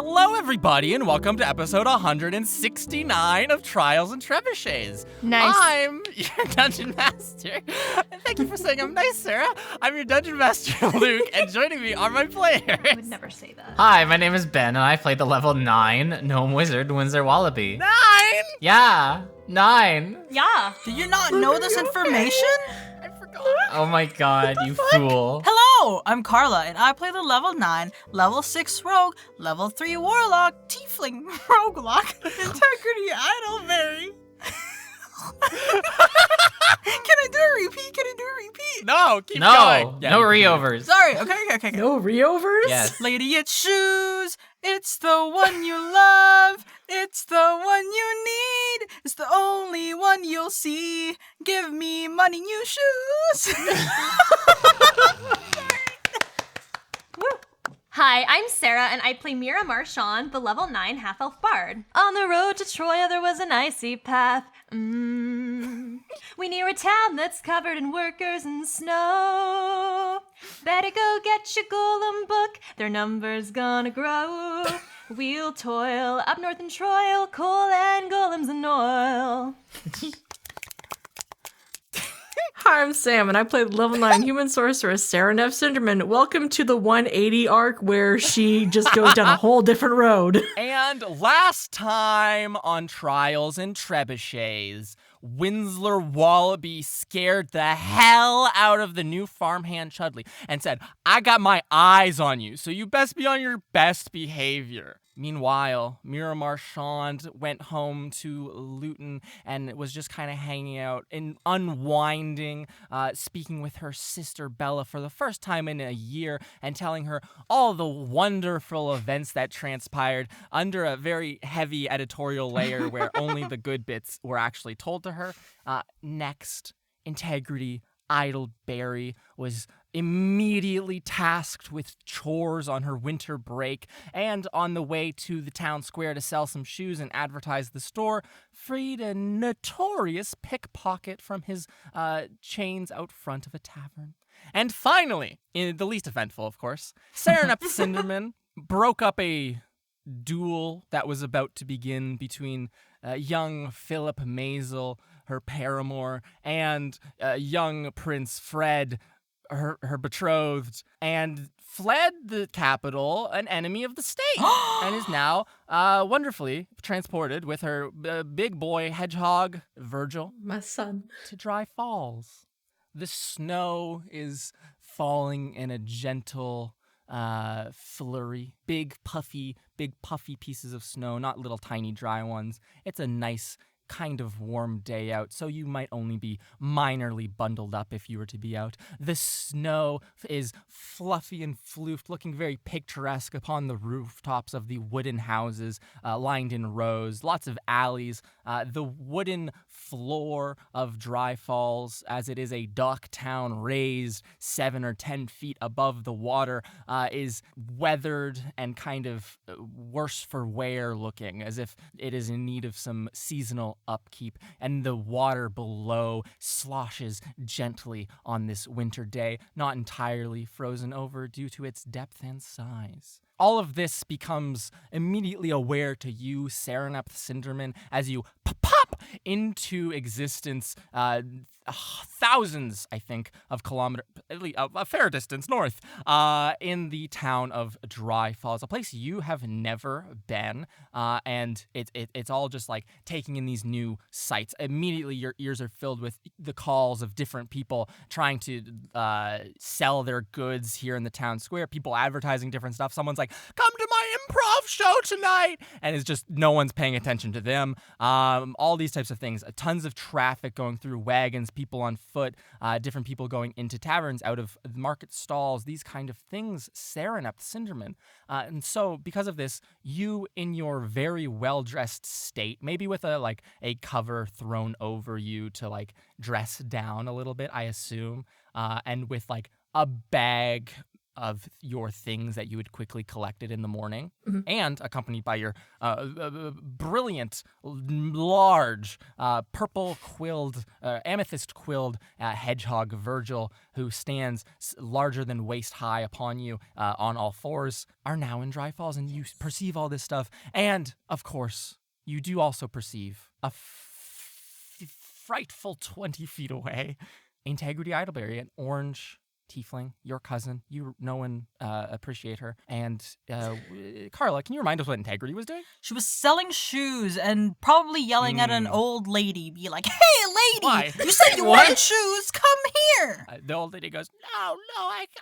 Hello, everybody, and welcome to episode 169 of Trials and Trebuchets. Nice. I'm your dungeon master. Thank you for saying I'm nice, Sarah. I'm your dungeon master, Luke, and joining me are my players. I would never say that. Hi, my name is Ben, and I play the level 9 gnome wizard, Windsor Wallaby. 9! Yeah, 9. Yeah. Do you not know this information? I forgot. Oh my god, you fool. Hello, I'm Carla, and I play the level 9, level 6 rogue, level 3 warlock, tiefling, roguelock, integrity, idleberry. Can I do a repeat? No, keep No, going. Yeah, no you can do it. reovers. Sorry, okay. No reovers? Yes. Lady, it's shoes. It's the one you love. It's the one you need. It's the only one you'll see. Give me money, new shoes. Hi, I'm Sarah, and I play Mira Marchand, the level 9 half-elf bard. On the road to Troya, there was an icy path. We near a town that's covered in workers and snow. Better go get your golem book, their number's gonna grow. We'll toil up north in Troy, coal and golems and oil. Hi, I'm Sam, and I play the level 9 human sorceress, Sarah Neff Cinderman. Welcome to the 180 arc where she just goes down a whole different road. And last time on Trials and Trebuchets, Winslow Wallaby scared the hell out of the new farmhand Chudley and said, I got my eyes on you, so you best be on your best behavior. Meanwhile, Mira Marchand went home to Luton and was just kind of hanging out and unwinding, speaking with her sister Bella for the first time in a year and telling her all the wonderful events that transpired under a very heavy editorial layer where only the good bits were actually told to her. Next, Integrity Idleberry was immediately tasked with chores on her winter break and on the way to the town square to sell some shoes and advertise the store, freed a notorious pickpocket from his chains out front of a tavern. And finally, in the least eventful, of course, Serenep Cinderman broke up a duel that was about to begin between young Philip Maisel, her paramour, and young Prince Fred, her betrothed, and fled the capital, an enemy of the state, and is now wonderfully transported with her big boy hedgehog, Virgil, My son. to Dry Falls. The snow is falling in a gentle flurry. Big puffy pieces of snow, not little tiny dry ones. It's a nice kind of warm day out, so you might only be minorly bundled up if you were to be out. The snow is fluffy and floofed, looking very picturesque upon the rooftops of the wooden houses lined in rows, lots of alleys. The wooden floor of Dry Falls, as it is a dock town raised 7 or 10 feet above the water, is weathered and kind of worse for wear looking, as if it is in need of some seasonal upkeep, and the water below sloshes gently on this winter day, not entirely frozen over due to its depth and size. All of this becomes immediately aware to you, Serenep Cinderman, as you pop into existence thousands, I think, of kilometers, a fair distance north, in the town of Dry Falls, a place you have never been, and it's all just like taking in these new sights. Immediately, your ears are filled with the calls of different people trying to sell their goods here in the town square, people advertising different stuff. Someone's like, come to my improv show tonight, and it's just no one's paying attention to them. All these types of things. Tons of traffic going through, wagons, people on foot, different people going into taverns, out of market stalls, these kind of things, Serenep Cinderman. And so because of this, you in your very well-dressed state, maybe with a cover thrown over you to dress down a little bit, I assume, and with a bag of your things that you had quickly collected in the morning, and accompanied by your brilliant, large, purple-quilled, amethyst-quilled hedgehog Virgil, who stands larger than waist-high upon you on all fours, are now in Dry Falls, and you perceive all this stuff. And, of course, you do also perceive a frightful 20 feet away, Integrity Idleberry, an orange tiefling, your cousin. You know and appreciate her. And Carla, can you remind us what Integrity was doing? She was selling shoes and probably yelling at an old lady, be like, "Hey, lady, Why? you said you wanted shoes. Come here." The old lady goes, No,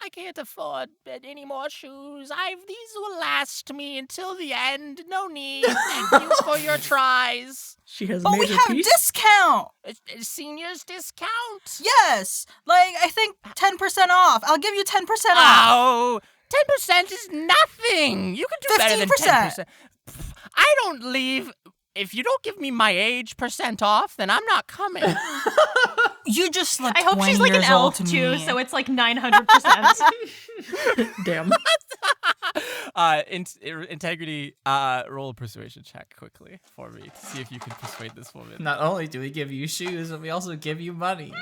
I can't afford any more shoes. These will last me until the end. No need. Thank you for your tries. She has But made we her have peace. discount. Seniors discount. Yes, like I think 10% off. I'll give you 10% off. Oh, 10% is nothing. You can do better than 10%. I don't leave. If you don't give me my age % off, then I'm not coming. You just look I hope 20 she's like an years old elf to too, me. so it's like 900%. Damn. Integrity, roll a persuasion check quickly for me to see if you can persuade this woman. Not only do we give you shoes, but we also give you money.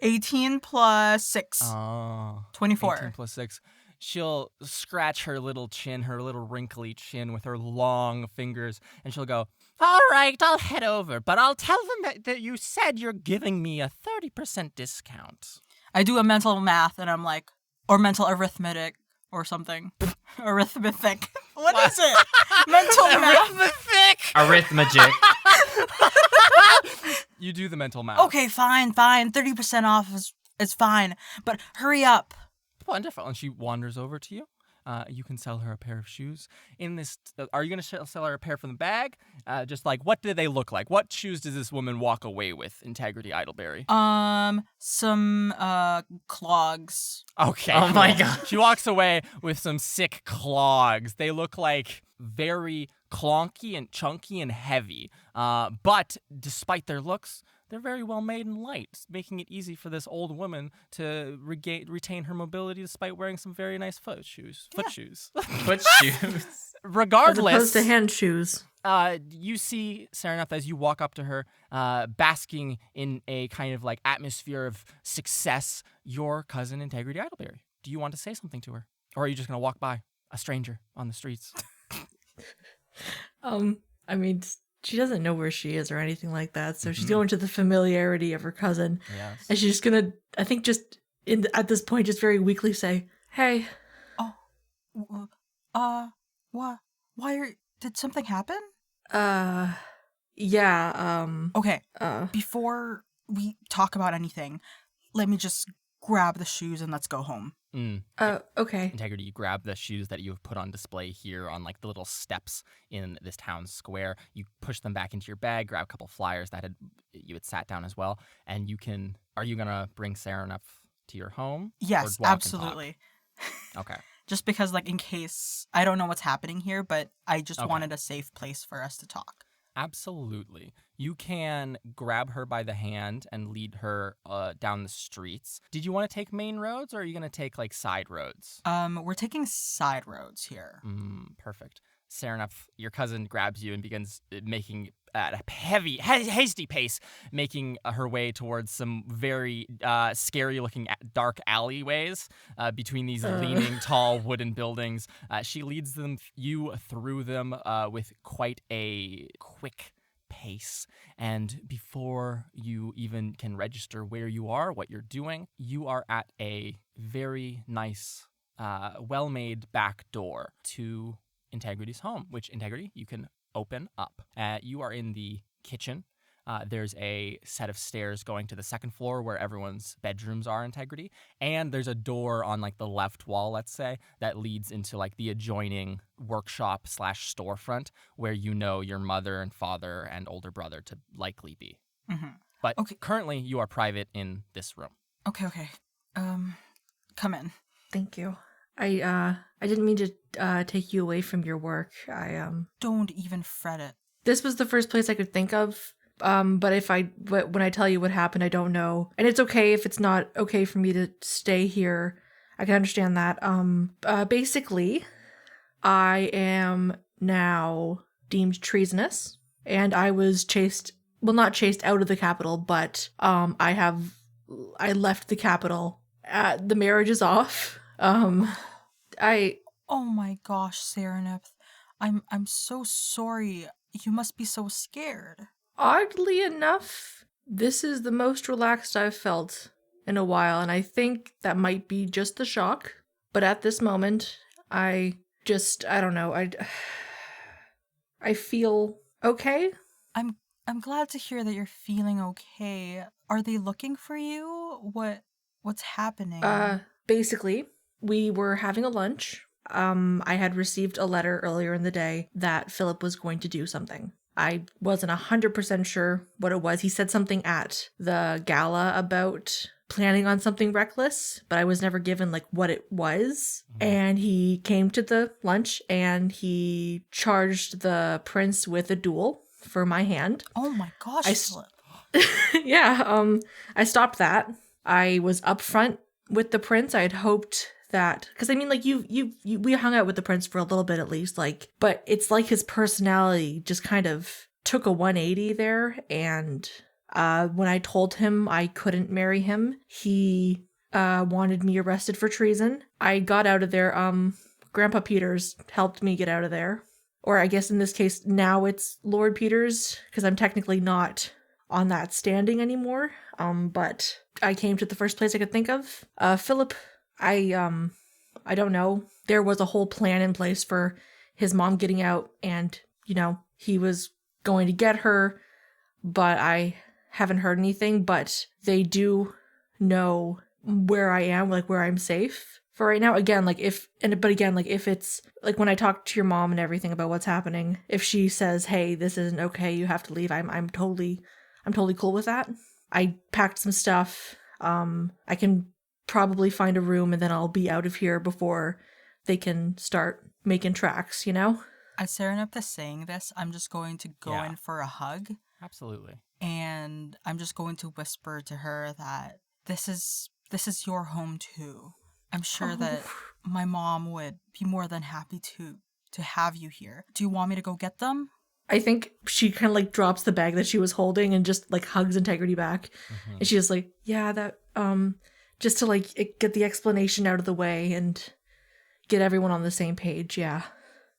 18 plus 6. Oh, 24. 18 plus 6. She'll scratch her little chin, her little wrinkly chin with her long fingers, and she'll go, All right, I'll head over, but I'll tell them that you said you're giving me a 30% discount. I do a mental math and I'm like, or mental arithmetic or something. Arithmetic. What is it? Mental math. Arithmetic. You do the mental math. Okay, fine. 30% off is fine, but hurry up. Wonderful. And she wanders over to you. You can sell her a pair of shoes. In this, are you going to sell her a pair from the bag? Just like, what do they look like? What shoes does this woman walk away with, Integrity Idleberry? Some clogs. Okay. Oh my cool. God. She walks away with some sick clogs. They look like very clonky and chunky and heavy. But despite their looks, they're very well made and light, making it easy for this old woman to retain her mobility despite wearing some very nice foot shoes. Foot shoes. Regardless, As opposed to hand shoes. you see Sereneth as you walk up to her, basking in a kind of like atmosphere of success, your cousin Integrity Idleberry. Do you want to say something to her? Or are you just going to walk by a stranger on the streets? I mean, she doesn't know where she is or anything like that, so she's going to the familiarity of her cousin. Yes. And she's just gonna, I think, at this point, just very weakly say, "Hey." What? Did something happen? Yeah, Okay, before we talk about anything, let me just grab the shoes and let's go home. okay. Integrity, you grab the shoes that you have put on display here on like the little steps in this town square. You push them back into your bag, grab a couple flyers that you had sat down as well, and are you gonna bring Sereneth to your home? Yes, Or walk and absolutely. talk? Okay. Just because, like, in case, I don't know what's happening here, but I just Okay. wanted a safe place for us to talk. Absolutely. You can grab her by the hand and lead her down the streets. Did you want to take main roads, or are you going to take, like, side roads? We're taking side roads here. Perfect. Sereneth, your cousin grabs you and begins making at a hasty pace, making her way towards some very scary-looking dark alleyways between these leaning, tall wooden buildings. She leads you through them with quite a quick pace, and before you even can register where you are, what you're doing, you are at a very nice, well-made back door to Integrity's home, which Integrity, you can open up. You are in the kitchen. There's a set of stairs going to the second floor where everyone's bedrooms are, Integrity. And there's a door on like the left wall, let's say, that leads into like the adjoining workshop / storefront where you know your mother and father and older brother to likely be. Mm-hmm. But currently you are private in this room. Okay. Come in. Thank you. I didn't mean to take you away from your work. Don't even fret it. This was the first place I could think of. But when I tell you what happened, I don't know. And it's okay if it's not okay for me to stay here. I can understand that. Basically, I am now deemed treasonous, and I was chased. Well, not chased out of the capital, but I left the capital. The marriage is off. I Oh my gosh, Serenith. I'm so sorry. You must be so scared. Oddly enough, this is the most relaxed I've felt in a while, and I think that might be just the shock. But at this moment, I don't know. I feel okay. I'm glad to hear that you're feeling okay. Are they looking for you? What's happening? Basically, we were having a lunch. I had received a letter earlier in the day that Philip was going to do something. I wasn't 100% sure what it was. He said something at the gala about planning on something reckless, but I was never given like what it was. And he came to the lunch and he charged the prince with a duel for my hand. Oh my gosh, Philip. Yeah, I stopped that. I was upfront with the prince. I had hoped that, because I mean, like we hung out with the prince for a little bit at least, like, but it's like his personality just kind of took a 180 there. And when I told him I couldn't marry him, he wanted me arrested for treason. I got out of there. Grandpa Peters helped me get out of there, or I guess in this case now it's Lord Peters, because I'm technically not on that standing anymore. But I came to the first place I could think of. Philip, I don't know. There was a whole plan in place for his mom getting out, and, you know, he was going to get her, but I haven't heard anything. But they do know where I am, like where I'm safe for right now. Again, like if it's like when I talk to your mom and everything about what's happening, if she says, "Hey, this isn't okay, you have to leave," I'm totally cool with that. I packed some stuff. I can probably find a room and then I'll be out of here before they can start making tracks, you know? As Serenith is saying this, I'm just going to go in for a hug. Absolutely. And I'm just going to whisper to her that this is your home too. I'm sure that my mom would be more than happy to have you here. Do you want me to go get them? I think she kind of like drops the bag that she was holding and just like hugs Integrity back. And she's just like, yeah, that, just to like get the explanation out of the way and get everyone on the same page. Yeah.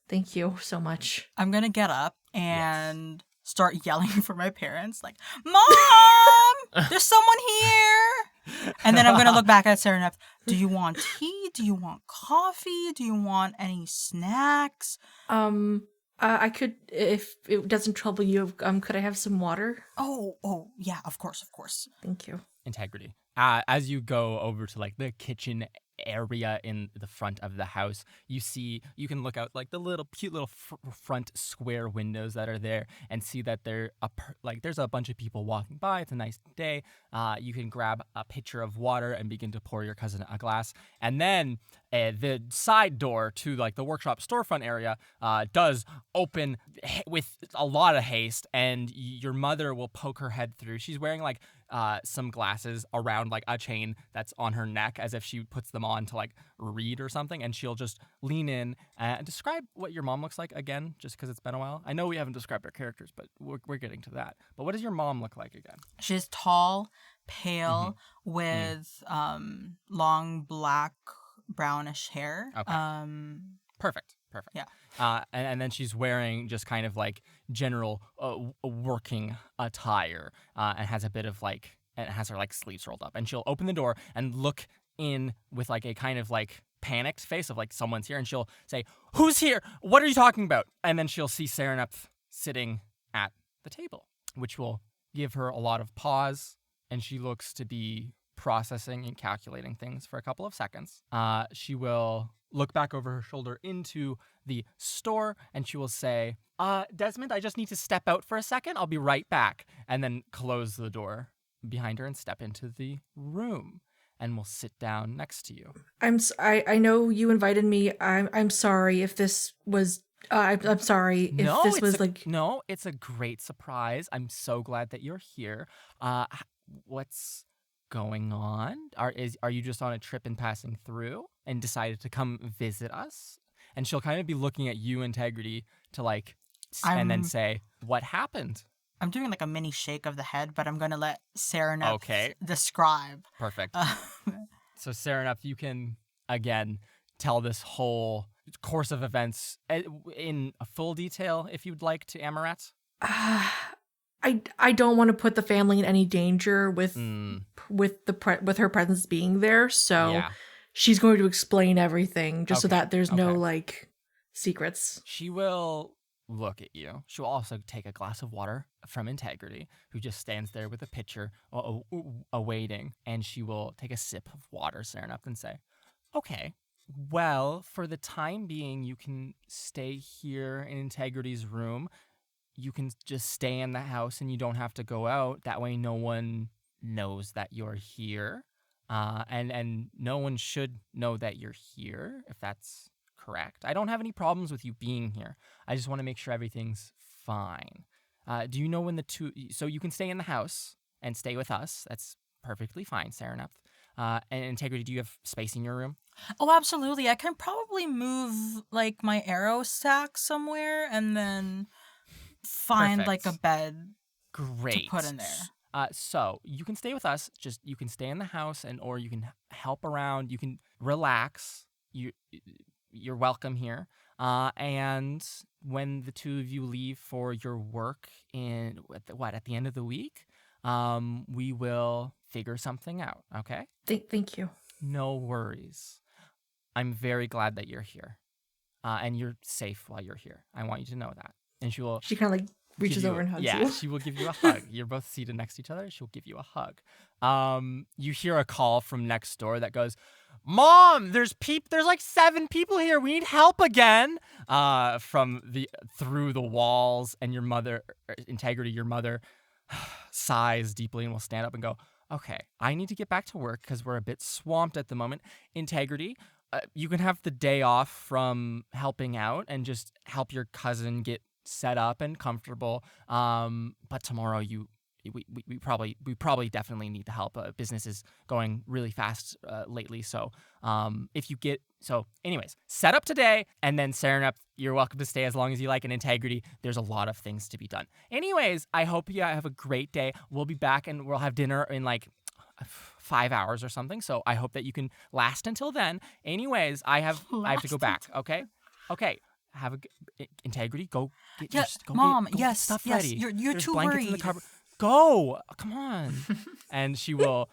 Thank you so much. I'm going to get up and start yelling for my parents, like, Mom, there's someone here. And then I'm going to look back at Serenith. Do you want tea? Do you want coffee? Do you want any snacks? I could, if it doesn't trouble you, could I have some water? Oh, yeah, of course. Thank you. Integrity. As you go over to like the kitchen area in the front of the house, you can look out like the cute little front square windows that are there and see that there's a bunch of people walking by. It's a nice day. You can grab a pitcher of water and begin to pour your cousin a glass. And then the side door to like the workshop storefront area does open with a lot of haste, and your mother will poke her head through. She's wearing like some glasses around like a chain that's on her neck as if she puts them on to like read or something, and she'll just lean in and describe what your mom looks like again, just because it's been a while. I know we haven't described our characters, but we're getting to that. But what does your mom look like again? She's tall, pale, with long black brownish hair. Okay. Perfect. Yeah. And then she's wearing just kind of like general working attire, and has a bit of like, and has her like sleeves rolled up, and she'll open the door and look in with like a kind of like panicked face of like someone's here, and she'll say, "Who's here? What are you talking about?" And then she'll see Serenith sitting at the table, which will give her a lot of pause, and she looks to be processing and calculating things for a couple of seconds. She will look back over her shoulder into the store, and she will say, Desmond, I just need to step out for a second. I'll be right back. And then close the door behind her and step into the room, and we'll sit down next to you. I know you invited me. I'm sorry if this was. I'm sorry if this was like. No, it's a great surprise. I'm so glad that you're here. What's going on? Are you just on a trip and passing through and decided to come visit us? And she'll kind of be looking at you, Integrity, to like, and then I'm- say, what happened? I'm doing like a mini shake of the head, but I'm gonna let Serenep Okay. describe. Perfect. So, Serenep, you can, again, tell this whole course of events in full detail if you'd like to Amaret. I don't want to put the family in any danger with Mm, with her presence being there, so yeah. she's going to explain everything just so Okay, that there's no okay. like secrets. She will look at you. She'll also take a glass of water from Integrity, who just stands there with a pitcher awaiting, and she will take a sip of water, Serenep, and say, okay, well, for the time being, you can stay here in Integrity's room. You can just stay in the house and you don't have to go out. That way no one knows that you're here. And no one should know that you're here, if that's correct. I don't have any problems with you being here. I just want to make sure everything's fine. Do you know when so you can stay in the house and stay with us. That's perfectly fine, Serenep. And Integrity, do you have space in your room? Oh, absolutely. I can probably move like my arrow sack somewhere and then find like a Perfect. bed Great. to put in there. So you can stay with us. Just you can stay in the house, or you can help around. You can relax. You're welcome here. And when the two of you leave for your work at the end of the week, we will figure something out. Okay? Thank you. No worries. I'm very glad that you're here, and you're safe while you're here. I want you to know that. And she will. She kind of like reaches give you- over and hugs yeah, you. she will give you a hug. You're both seated next to each other. She'll give you a hug. You hear a call from next door that goes, "Mom, there's like 7 people here. We need help again." Through the walls, and your mother, Integrity, your mother, sighs deeply and will stand up and go, "Okay, I need to get back to work because we're a bit swamped at the moment. Integrity, you can have the day off from helping out and just help your cousin get set up and comfortable. But tomorrow we probably definitely need the help. Business is going really fast lately. So anyways, set up today, and then Serenep, you're welcome to stay as long as you like. In Integrity, there's a lot of things to be done. Anyways, I hope you have a great day. We'll be back and we'll have dinner in like 5 hours or something. So I hope that you can last until then. Anyways, I have to go back. Okay. Have Integrity. Go get Yeah, go Mom. Get, go yes, get stuff yes. ready. You're There's too blankets in the worried. cupboard. Go. Come on. And she will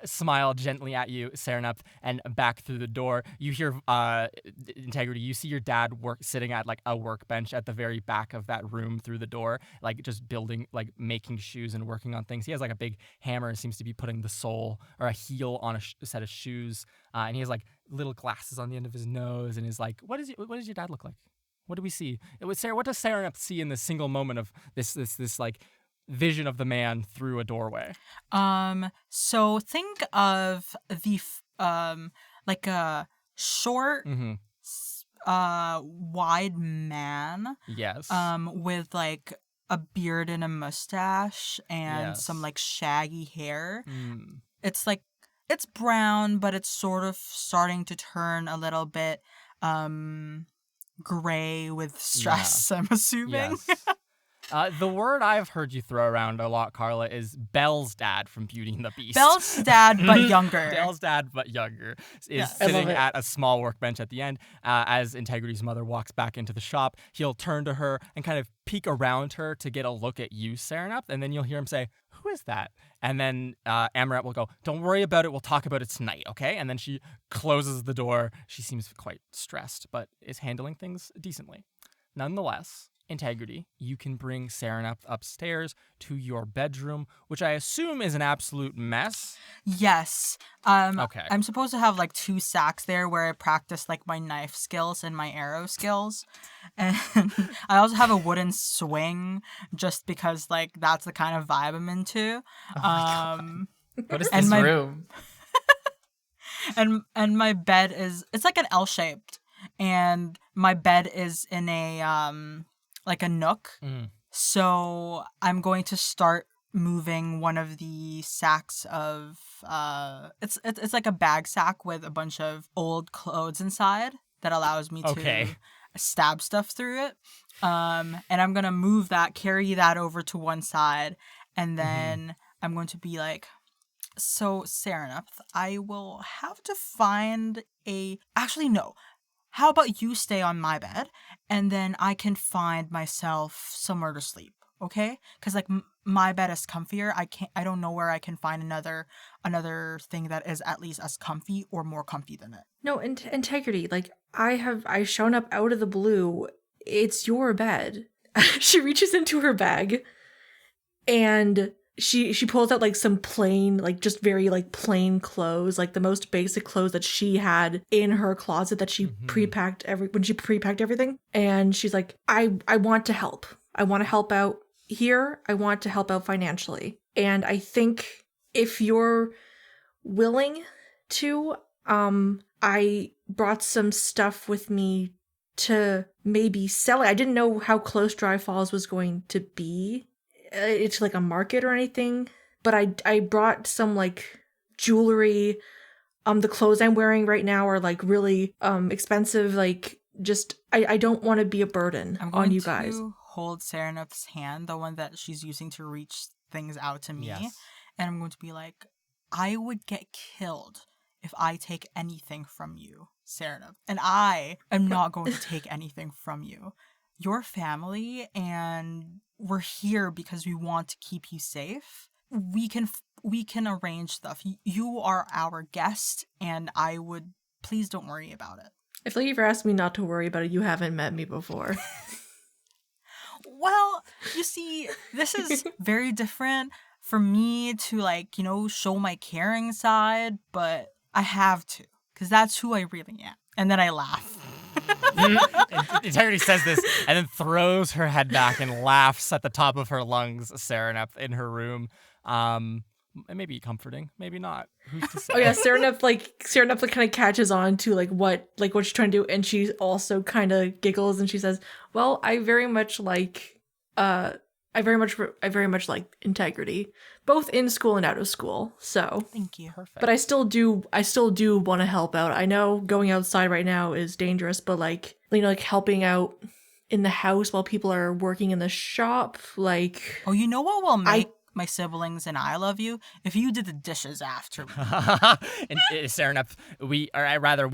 smile gently at you, Serenep, and back through the door. You hear Integrity. You see your dad sitting at like a workbench at the very back of that room through the door, like just building, like making shoes and working on things. He has like a big hammer and seems to be putting the sole or a heel on a set of shoes. And he has like little glasses on the end of his nose and is like, what does your dad look like? What do we see? What does Serenep see in this single moment of this like vision of the man through a doorway? So think of like a short, Mm-hmm. wide man, Yes. with like a beard and a mustache and Yes. some like shaggy hair. Mm. It's brown, but it's sort of starting to turn a little bit gray with stress, I'm assuming. Yes. The word I've heard you throw around a lot, Carla, is Belle's dad from Beauty and the Beast. Belle's dad, but younger. Belle's dad, but younger, is Yeah. I love sitting it. at a small workbench at the end. As Integrity's mother walks back into the shop, he'll turn to her and kind of peek around her to get a look at you, Serenep, and then you'll hear him say, "Who is that?" And then Amaret will go, "Don't worry about it. We'll talk about it tonight, okay?" And then she closes the door. She seems quite stressed, but is handling things decently. Nonetheless, Integrity, you can bring Serenep upstairs to your bedroom, which I assume is an absolute mess. Yes. Okay. I'm supposed to have like 2 sacks there where I practice like my knife skills and my arrow skills. And I also have a wooden swing just because like that's the kind of vibe I'm into. What is And this my- room? And my bed it's like an L shaped, and my bed is in a like a nook. Mm. So I'm going to start moving one of the sacks of it's like a bag sack with a bunch of old clothes inside that allows me to Okay. stab stuff through it. And I'm gonna move that, carry that over to one side, and then I'm going to be like, so Sereneth, I will have to find a. Actually, no. How about you stay on my bed, and then I can find myself somewhere to sleep. Okay? Because like my bed is comfier. I don't know where I can find another thing that is at least as comfy or more comfy than it. No, integrity. Like, I've shown up out of the blue. It's your bed. She reaches into her bag and she pulls out like some plain, like just very like plain clothes, like the most basic clothes that she had in her closet that she pre-packed when she pre-packed everything. And she's like, I want to help. I want to help out here. I want to help out financially. And I think if you're willing to, I brought some stuff with me to maybe sell it. I didn't know how close Dry Falls was going to be. It's like a market or anything, but I brought some like jewelry. The clothes I'm wearing right now are like really expensive. Like, just I don't want to be a burden on you guys. I'm going to hold Sereneth's hand, the one that she's using to reach things out to me, Yes. and I'm going to be like, I would get killed if I take anything from you, Sereneth, and I am not going to take anything from you. Your family, and we're here because we want to keep you safe. We can arrange stuff. You are our guest, and I would, please don't worry about it. I feel like if you're asking me not to worry about it, you haven't met me before. Well, you see, this is very different for me to like, show my caring side, but I have to, because that's who I really am. And then I laugh. Integrity says this and then throws her head back and laughs at the top of her lungs, Sereneth, in her room. It may be comforting, maybe not. Who's to say? Oh yeah, Sereneth kind of catches on to what she's trying to do, and she also kind of giggles and she says, "Well, I very much like integrity, both in school and out of school. So Thank you. Perfect. But I still do want to help out. I know going outside right now is dangerous, but like helping out in the house while people are working in the shop, like Oh, you know what will make my siblings and I love you? If you did the dishes after me. And Sereneth, we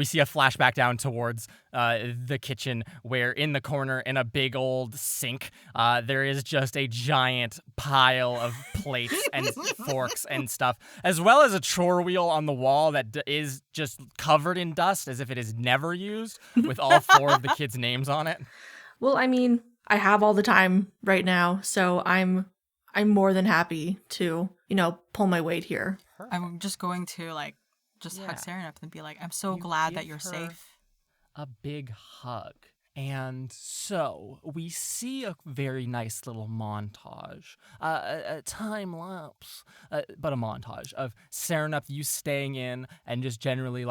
see a flashback down towards the kitchen, where in the corner in a big old sink, there is just a giant pile of plates and forks and stuff, as well as a chore wheel on the wall that is just covered in dust as if it is never used, with all 4 of the kids' names on it. Well, I mean, I have all the time right now, so I'm more than happy to, pull my weight here. I'm just going to hug Sereneth and be like, I'm so glad that you're give her safe. A big hug. And so we see a very nice little montage, a time lapse, but a montage of Sereneth, you staying in and just generally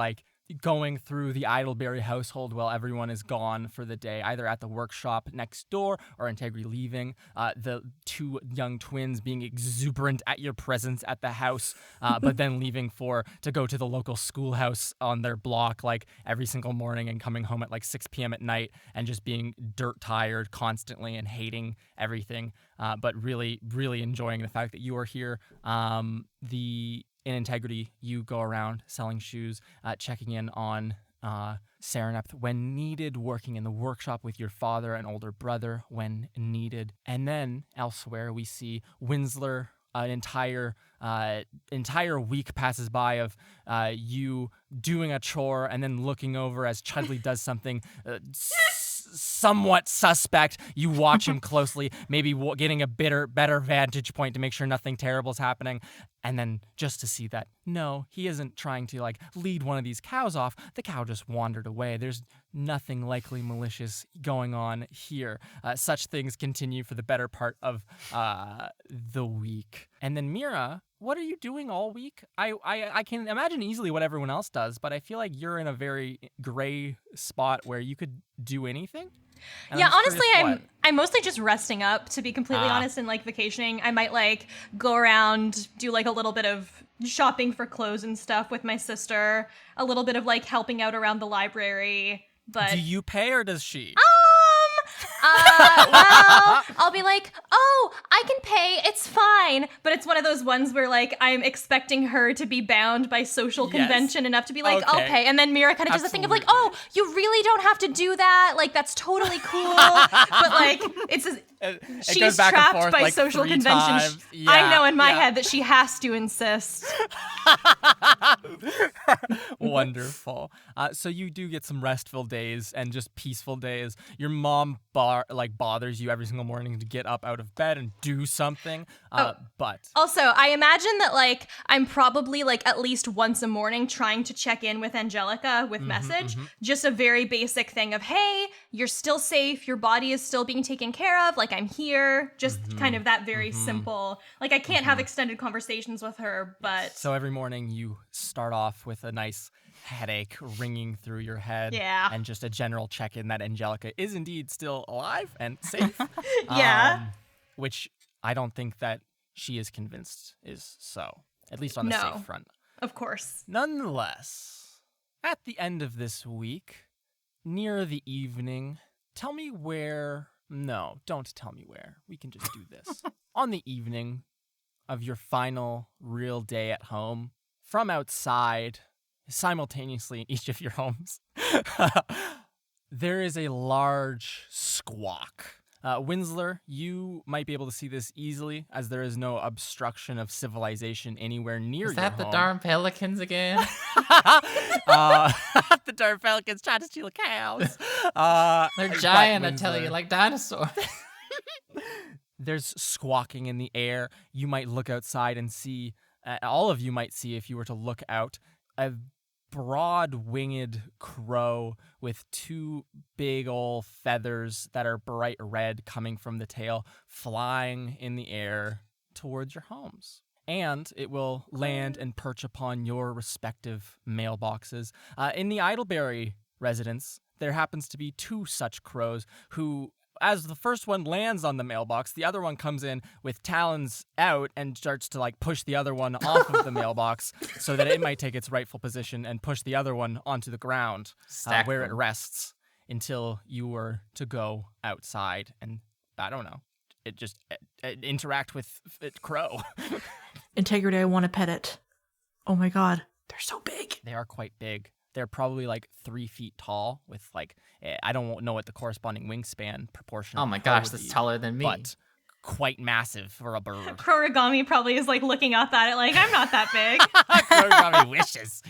going through the Idleberry household while everyone is gone for the day, either at the workshop next door or Integrity leaving. The 2 young twins being exuberant at your presence at the house, but then leaving to go to the local schoolhouse on their block every single morning and coming home at 6 p.m. at night and just being dirt tired constantly and hating everything, but really, really enjoying the fact that you are here. In Integrity, you go around selling shoes, checking in on Sereneth when needed, working in the workshop with your father and older brother when needed. And then elsewhere, we see Winsler. An entire week passes by of you doing a chore and then looking over as Chudley does something somewhat suspect. You watch him closely, maybe getting a better vantage point to make sure nothing terrible is happening. And then just to see that, no, he isn't trying to lead one of these cows off. The cow just wandered away. There's nothing likely malicious going on here. Such things continue for the better part of the week. And then Mira, what are you doing all week? I can imagine easily what everyone else does, but I feel like you're in a very gray spot where you could do anything. And Yeah, I'm just honestly, curious what. I'm mostly just resting up, to be completely honest, and like vacationing. I might like go around, do like a little bit of shopping for clothes and stuff with my sister, a little bit of like helping out around the library. But Do you pay or does she? well, I'll be like, oh, I can pay, it's fine. But it's one of those ones where like I'm expecting her to be bound by social convention enough to be like, I'll Okay. pay. And then Mira kind of does the thing of like, Absolutely. oh, you really don't have to do that. Like, that's totally cool. But like, it's It she's goes back and trapped forth, by like, social 3 convention. times. I know Yeah, in my yeah. head that she has to insist. Wonderful. So you do get some restful days and just peaceful days. Your mom bothers you every single morning to get up out of bed and do something. But Also, I imagine that like I'm probably like at least once a morning trying to check in with Angelica with message. Just a very basic thing of, hey, you're still safe, your body is still being taken care of, like I'm here. Just kind of that very simple. Like I can't have extended conversations with her, but so every morning you start off with a nice headache ringing through your head. Yeah. And just a general check-in that Angelica is indeed still alive and safe. yeah. Which I don't think that she is convinced is so, at least on the No. safe front. Of course. Nonetheless, at the end of this week, near the evening, tell me where. No, don't tell me where. We can just do this. On the evening of your final real day at home, from outside, simultaneously in each of your homes, there is a large squawk. Winsler, you might be able to see this easily, as there is no obstruction of civilization anywhere near Is your that the home. darn pelicans again? The darn pelicans trying to steal cows. They're but giant, I tell Winsler, you, like dinosaurs. There's squawking in the air. You might look outside and see, all of you might see if you were to look out, a broad-winged crow with 2 big ol' feathers that are bright red coming from the tail, flying in the air towards your homes. And it will land and perch upon your respective mailboxes. In the Idleberry residence, there happens to be 2 such crows who, as the first one lands on the mailbox, the other one comes in with talons out and starts to like push the other one off of the mailbox so that it might take its rightful position and push the other one onto the ground Stack where it them. rests until you were to go outside and, I don't know, it just interact with crow. Integrity, I want to pet it. Oh my god, they're so big. They are quite big. They're probably like 3 feet tall with like, I don't know what the corresponding wingspan proportion Oh of my a crow gosh, would that's be, taller than me. but quite massive for a bird. Kurogami probably is like looking up at it like, I'm not that big. Crow probably wishes.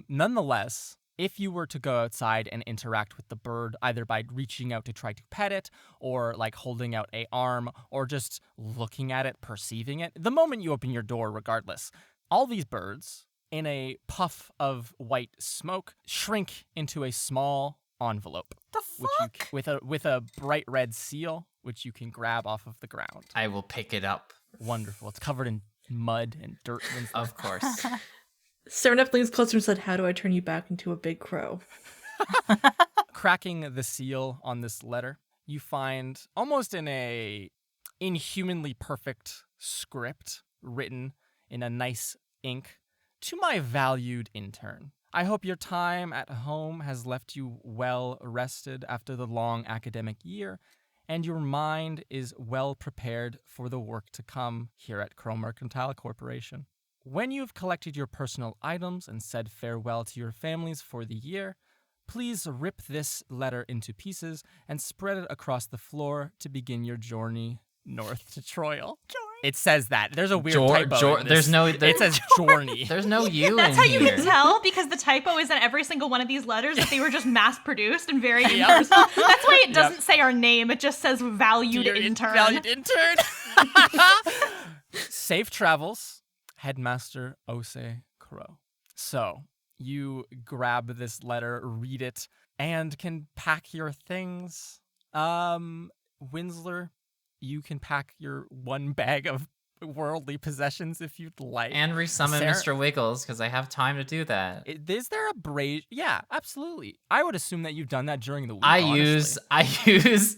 Nonetheless, if you were to go outside and interact with the bird, either by reaching out to try to pet it, or like holding out a arm, or just looking at it, perceiving it, the moment you open your door, regardless, all these birds, in a puff of white smoke, shrink into a small envelope. The fuck? Which you, with a bright red seal, which you can grab off of the ground. I will pick it up, Wonderful. It's covered in mud and dirt and stuff. of course. Serenep leans closer and said, how do I turn you back into a big crow? Cracking the seal on this letter, you find almost in a inhumanly perfect script written in a nice ink, to my valued intern. I hope your time at home has left you well rested after the long academic year, and your mind is well prepared for the work to come here at Crow Mercantile Corporation. When you've collected your personal items and said farewell to your families for the year, please rip this letter into pieces and spread it across the floor to begin your journey north to Troil. It says that. There's a weird typo in this. It says journey. There's no you That's in how you here. can tell, because the typo is in every single one of these letters that they were just mass produced and very impersonal. That's why it doesn't say our name, it just says valued Dear intern. Valued intern. Safe travels, Headmaster Ose Crow. So, you grab this letter, read it, and can pack your things. Winsler, you can pack your 1 bag of worldly possessions if you'd like. And resummon Sarah- Mr. Wiggles, because I have time to do that. Is there a braid? Yeah, absolutely. I would assume that you've done that during the week. I honestly. use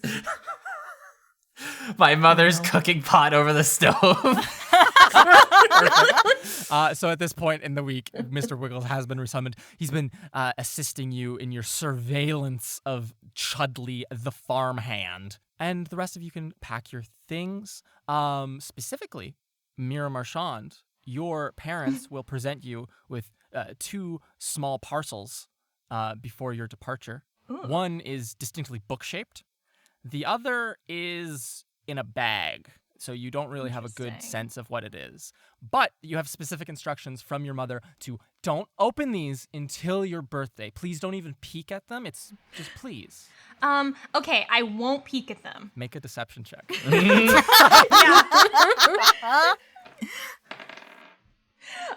My mother's cooking pot over the stove. So at this point in the week, Mr. Wiggles has been resummoned. He's been assisting you in your surveillance of Chudley the farmhand. And the rest of you can pack your things. Specifically, Mira Marchand, your parents will present you with 2 small parcels before your departure. Ooh. One is distinctly book-shaped. The other is in a bag, so you don't really have a good Interesting. sense of what it is. But you have specific instructions from your mother to don't open these until your birthday. Please don't even peek at them. It's just please. Okay, I won't peek at them. Make a deception check.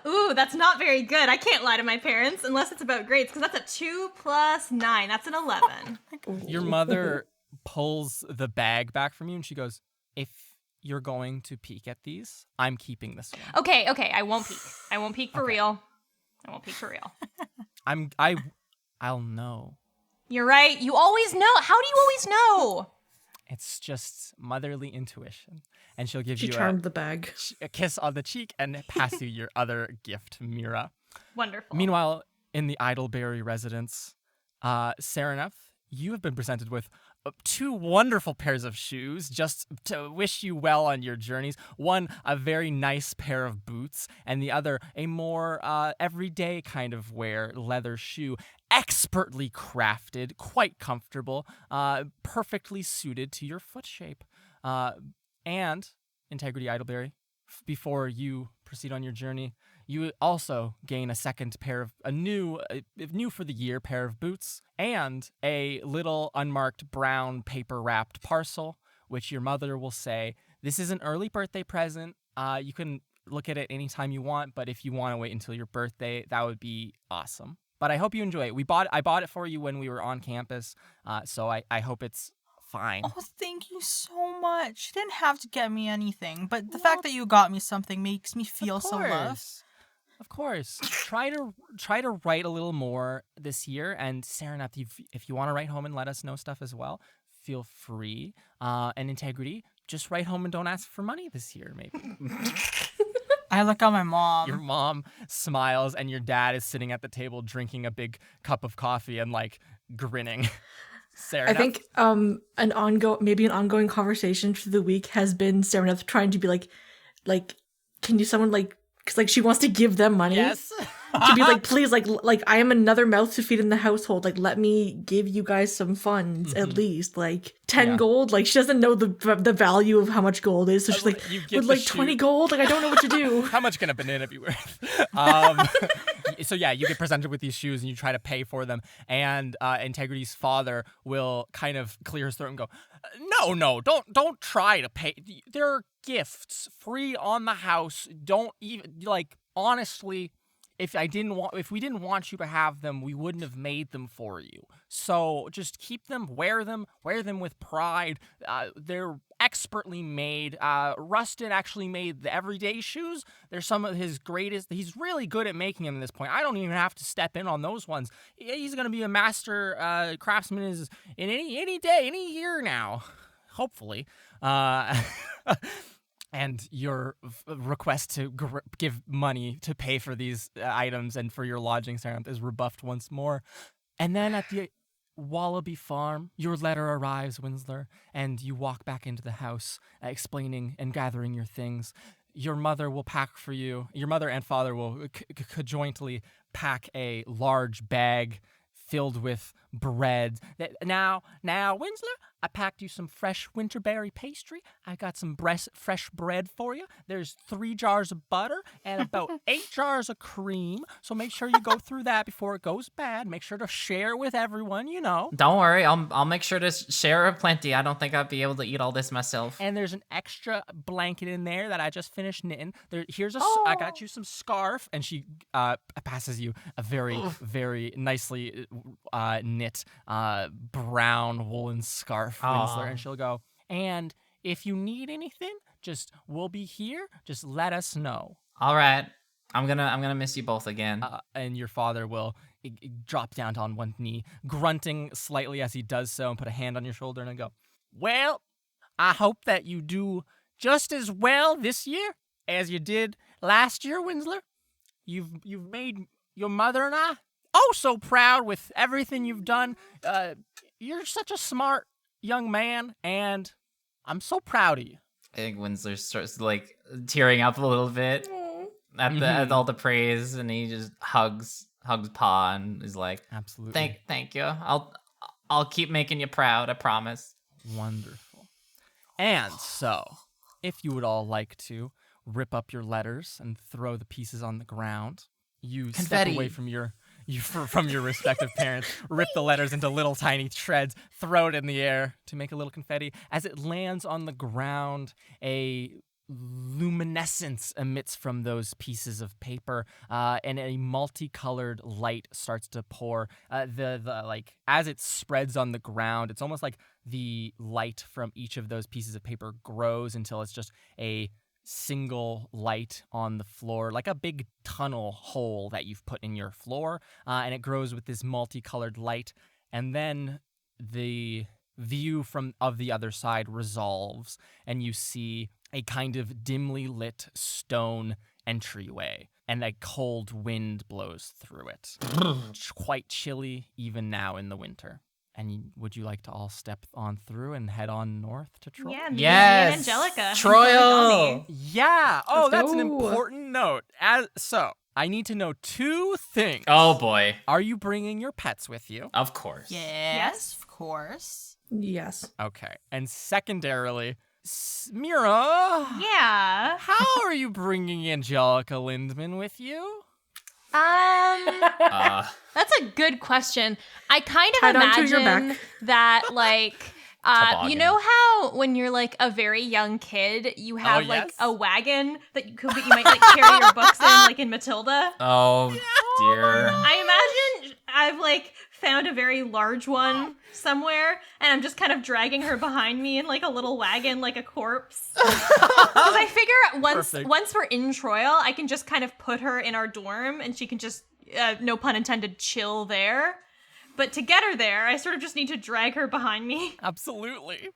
Ooh, that's not very good. I can't lie to my parents unless it's about grades, because that's a 2 + 9. That's an 11. Your mother pulls the bag back from you and she goes, if you're going to peek at these, I'm keeping this one. Okay, I won't peek. I won't peek for real. I won't peek for real. I'll know. You're right. You always know. How do you always know? It's just motherly intuition. And she'll give She you charmed the bag. a kiss on the cheek and pass you your other gift, Mira. Wonderful. Meanwhile, in the Idleberry residence, Sereneth, you have been presented with 2 wonderful pairs of shoes just to wish you well on your journeys. One, a very nice pair of boots, and the other, a more everyday kind of wear leather shoe. Expertly crafted, quite comfortable, perfectly suited to your foot shape. And, Integrity Idleberry, before you proceed on your journey, you also gain a new for the year pair of boots and a little unmarked brown paper wrapped parcel, which your mother will say, this is an early birthday present. You can look at it anytime you want, but if you want to wait until your birthday, that would be awesome. But I hope you enjoy it. I bought it for you when we were on campus, so I hope it's fine. Oh, thank you so much. You didn't have to get me anything, but the fact that you got me something makes me feel so loved. Of course. Try to write a little more this year, and Sereneth, if you want to write home and let us know stuff as well, feel free. And Integrity, just write home and don't ask for money this year, maybe. I look at my mom. Your mom smiles, and your dad is sitting at the table drinking a big cup of coffee and grinning. Sereneth? I think an ongoing conversation through the week has been Sereneth trying to be like, can you someone because she wants to give them money. Yes. To be like, please, like I am another mouth to feed in the household. Like, let me give you guys some funds at least. Like 10 gold. Like, she doesn't know the value of how much gold is. So she's like, with 20 gold. Like, I don't know what to do. How much can a banana be worth? So yeah, you get presented with these shoes and you try to pay for them. And Integrity's father will kind of clear his throat and go, no, don't try to pay. They're gifts, free on the house. Don't even honestly. If we didn't want you to have them, we wouldn't have made them for you. So just keep them, wear them with pride. They're expertly made. Rustin actually made the everyday shoes. They're some of his greatest. He's really good at making them at this point. I don't even have to step in on those ones. He's gonna be a master craftsman in any day, any year now, hopefully. And your request to give money to pay for these items and for your lodging, Serenth, is rebuffed once more. And then at the Wallaby Farm, your letter arrives, Winsler, and you walk back into the house, explaining and gathering your things. Your mother will pack for you. Your mother and father will conjointly pack a large bag filled with bread. Now, Winsler, I packed you some fresh winterberry pastry. I got some fresh bread for you. There's 3 jars of butter and about 8 jars of cream. So make sure you go through that before it goes bad. Make sure to share with everyone, you know. Don't worry, I'll make sure to share plenty. I don't think I'd be able to eat all this myself. And there's an extra blanket in there that I just finished knitting. I got you some scarf, and she passes you a very, very nicely knit brown woolen scarf, Winsler, and she'll go, and if you need anything, we'll be here. Just let us know. All right. I'm gonna miss you both again. And your father will drop down on one knee, grunting slightly as he does so, and put a hand on your shoulder and go, well, I hope that you do just as well this year as you did last year, Winsler. You've made your mother and I oh so proud with everything you've done. You're such a smart young man, and I'm so proud of you. I think Winsler starts like tearing up a little bit at all the praise, and he just hugs Pa and is like, Absolutely. Thank you. I'll keep making you proud, I promise. Wonderful. And so, if you would all like to rip up your letters and throw the pieces on the ground, you Confetti. step away from from your respective parents, rip the letters into little tiny shreds, throw it in the air to make a little confetti. As it lands on the ground, a luminescence emits from those pieces of paper, and a multicolored light starts to pour. The like as it spreads on the ground, it's almost like the light from each of those pieces of paper grows until it's just a single light on the floor, like a big tunnel hole that you've put in your floor, and it grows with this multicolored light, and then the view of the other side resolves, and you see a kind of dimly lit stone entryway, and a cold wind blows through it. It's quite chilly even now in the winter. And would you like to all step on through and head on north to Troy? Yeah, me Yes, and Angelica. Troyal. Yeah. Oh, Let's that's an go. important note. So, I need to know two things. Oh boy, Are you bringing your pets with you? of course. Yes, of course. Yes. Okay. And secondarily, Mira, Yeah. how are you bringing Angelica Lindman with you? That's a good question. I kind of Tied onto your imagine back. that, like, you Toboggan. know how when you're like a very young kid, you have like yes. a wagon that you might like carry your books in, like in Matilda. Oh dear. I imagine I've like found a very large one somewhere, and I'm just kind of dragging her behind me in like a little wagon, like a corpse. Because I figure Perfect. once we're in Troyal, I can just kind of put her in our dorm, and she can just, no pun intended, chill there. But to get her there, I sort of just need to drag her behind me. Absolutely.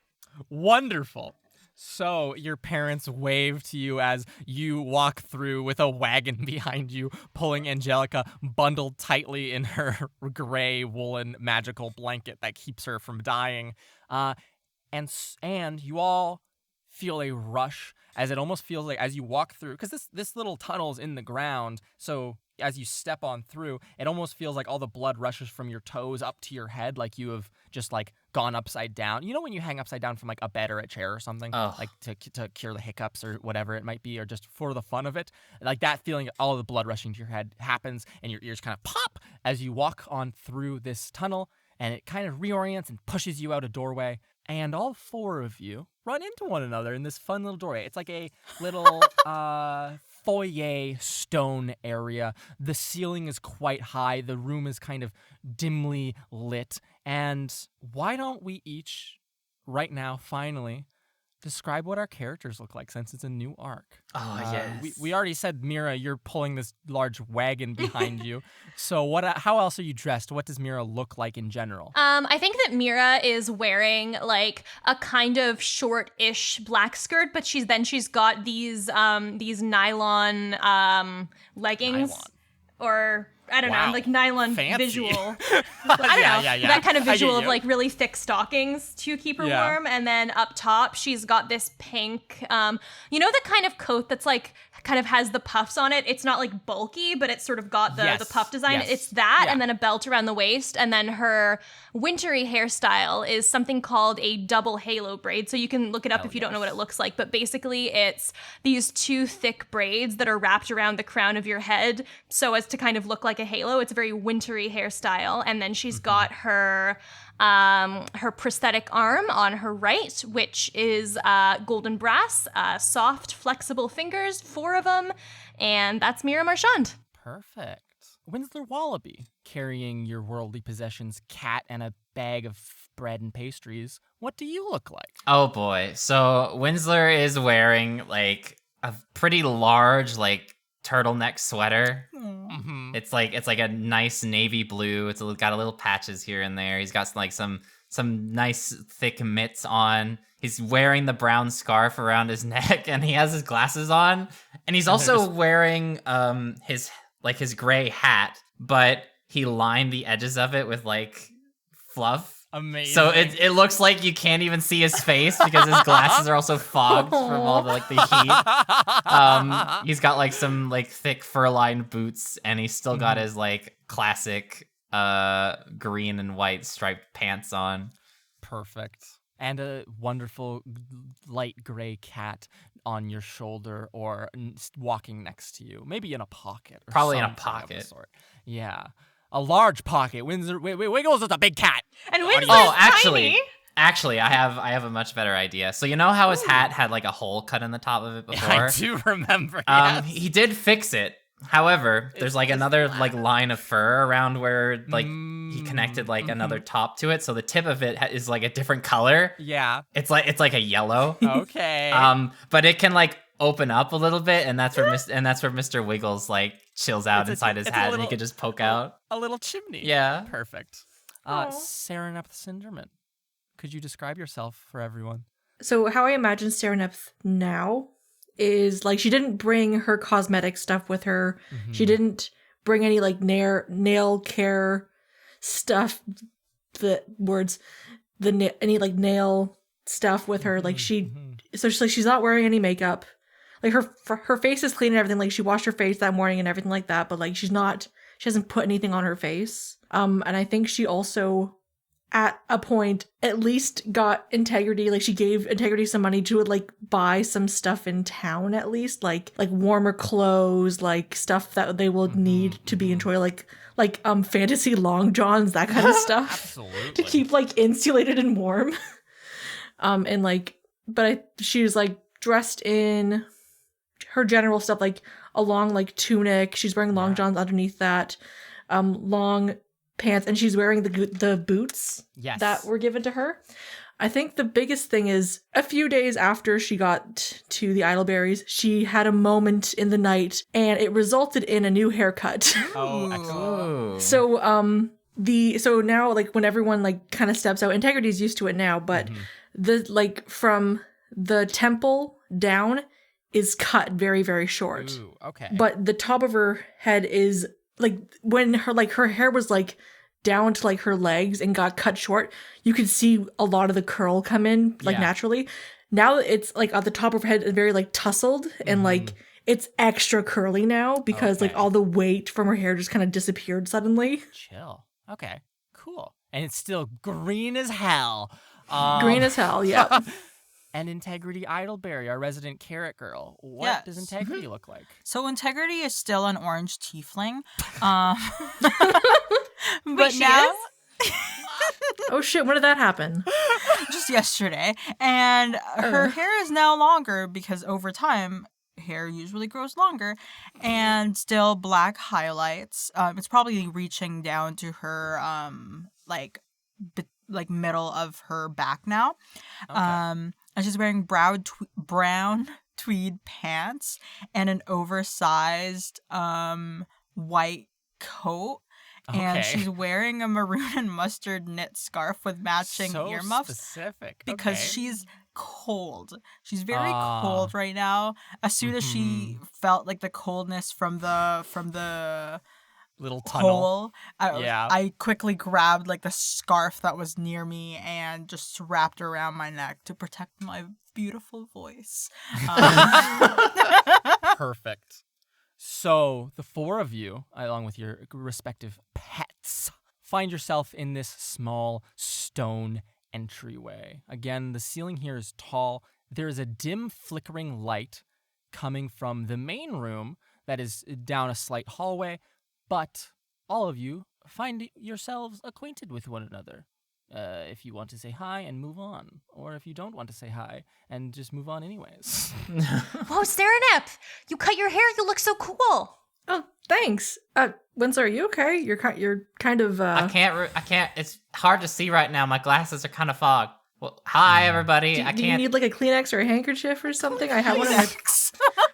Wonderful. So your parents wave to you as you walk through with a wagon behind you, pulling Angelica bundled tightly in her gray woolen magical blanket that keeps her from dying. And you all feel a rush as it almost feels like as you walk through, because this little tunnel's in the ground, so as you step on through, it almost feels like all the blood rushes from your toes up to your head, like you have just like gone upside down. You know when you hang upside down from like a bed or a chair or something, Ugh. like to cure the hiccups or whatever it might be, or just for the fun of it, like that feeling, all the blood rushing to your head happens, and your ears kind of pop as you walk on through this tunnel, and it kind of reorients and pushes you out a doorway. And all four of you run into one another in this fun little doorway. It's like a little foyer stone area. The ceiling is quite high. The room is kind of dimly lit. And why don't we each, right now, finally, describe what our characters look like, since it's a new arc. Oh, yes. We already said, Mira, you're pulling this large wagon behind you. So how else are you dressed? What does Mira look like in general? I think that Mira is wearing like a kind of short-ish black skirt, but she's got these nylon leggings. Nylon. Or I don't Wow. know, like nylon Fancy. visual. I don't know, Yeah. that kind of I get visual of you. like really thick stockings to keep her Yeah. warm. And then up top, she's got this pink, you know, the kind of coat that's like kind of has the puffs on it. It's not like bulky, but it's sort of got the Yes. puff design. Yes. It's that, Yeah. and then a belt around the waist. And then her wintry hairstyle is something called a double halo braid. So you can look it up if you don't know what it looks like. But basically, it's these two thick braids that are wrapped around the crown of your head so as to kind of look like a halo. It's a very wintry hairstyle. And then she's got her prosthetic arm on her right, which is golden brass, soft, flexible fingers, 4 of them, and that's Mira Marchand. Perfect. Winsler Wallaby, carrying your worldly possessions, cat, and a bag of bread and pastries. What do you look like? Oh boy. So Winsler is wearing like a pretty large like turtleneck sweater. Mm-hmm. It's like a nice navy blue. Got a little patches here and there. He's got like some some nice thick mitts on. He's wearing the brown scarf around his neck, and he has his glasses on. And he's also wearing his gray hat, but he lined the edges of it with like fluff. Amazing. So it looks like you can't even see his face because his glasses are also fogged from all the heat. He's got like some like thick fur-lined boots, and he's still got his like classic green and white striped pants on. Perfect. And a wonderful light gray cat on your shoulder or walking next to you, maybe in a pocket. Or Probably in a something of the pocket. sort. Yeah. A large pocket. Wiggles is a big cat. And Winsler's Actually, I have a much better idea. So you know how his hat had like a hole cut in the top of it before? I do remember. Yes. He did fix it. However, there's like another like line of fur around where like he connected like another top to it, so the tip of it is like a different color. Yeah. It's like a yellow. Okay. But it can like open up a little bit, and that's where Mr. Wiggles like chills out inside his hat, and he can just poke out. A little chimney. Yeah. Perfect. Serenep Cinderman, could you describe yourself for everyone? So how I imagine Serenep now is like she didn't bring her cosmetic stuff with her. Mm-hmm. She didn't bring any like nail care stuff. Any like nail stuff with her. Like she's not wearing any makeup. Like her face is clean and everything. Like she washed her face that morning and everything like that. But like she hasn't put anything on her face. And I think she also at a point at least got Integrity, like she gave Integrity some money to like buy some stuff in town, at least like warmer clothes, like stuff that they will need to be enjoyed, like fantasy long johns, that kind of stuff. Absolutely. To keep like insulated and warm. And like, she was like dressed in her general stuff, like a long like tunic. She's wearing long johns underneath that, long pants, and she's wearing the boots that were given to her. I think the biggest thing is a few days after she got to the Idleberries, she had a moment in the night, and it resulted in a new haircut. Oh, excellent. So now like when everyone like kind of steps out, Integrity's used to it now, but the like from the temple down is cut very, very short. Ooh, okay. But the top of her head is like when her hair was like down to like her legs and got cut short, you could see a lot of the curl come in like naturally. Now it's like at the top of her head, very like tousled and like it's extra curly now because like all the weight from her hair just kind of disappeared suddenly. Chill. Okay. Cool. And it's still green as hell. Green as hell, yeah. And Integrity Idleberry, our resident carrot girl. What does Integrity look like? So Integrity is still an orange tiefling. But Wait, she now, is? Oh shit, when did that happen? just yesterday. And her hair is now longer because over time, hair usually grows longer, and still black highlights. It's probably reaching down to her like middle of her back now. Okay. And she's wearing brown tweed pants and an oversized white coat. And Okay. she's wearing a maroon and mustard knit scarf with matching So earmuffs specific. because Okay. she's cold. She's very cold right now. As soon as she felt like the coldness from the little tunnel. hole, I quickly grabbed like the scarf that was near me and just wrapped around my neck to protect my beautiful voice. Perfect. So the four of you, along with your respective pets, find yourself in this small stone entryway. Again, the ceiling here is tall. There is a dim flickering light coming from the main room that is down a slight hallway, but all of you find yourselves acquainted with one another. If you want to say hi and move on, or if you don't want to say hi and just move on anyways. Whoa, Serenep! You cut your hair. You look so cool. Oh, thanks. Winslow, are you okay? You're kind of. I can't. It's hard to see right now. My glasses are kind of fogged. Well, hi everybody. Do you need like a Kleenex or a handkerchief or something? I have one in my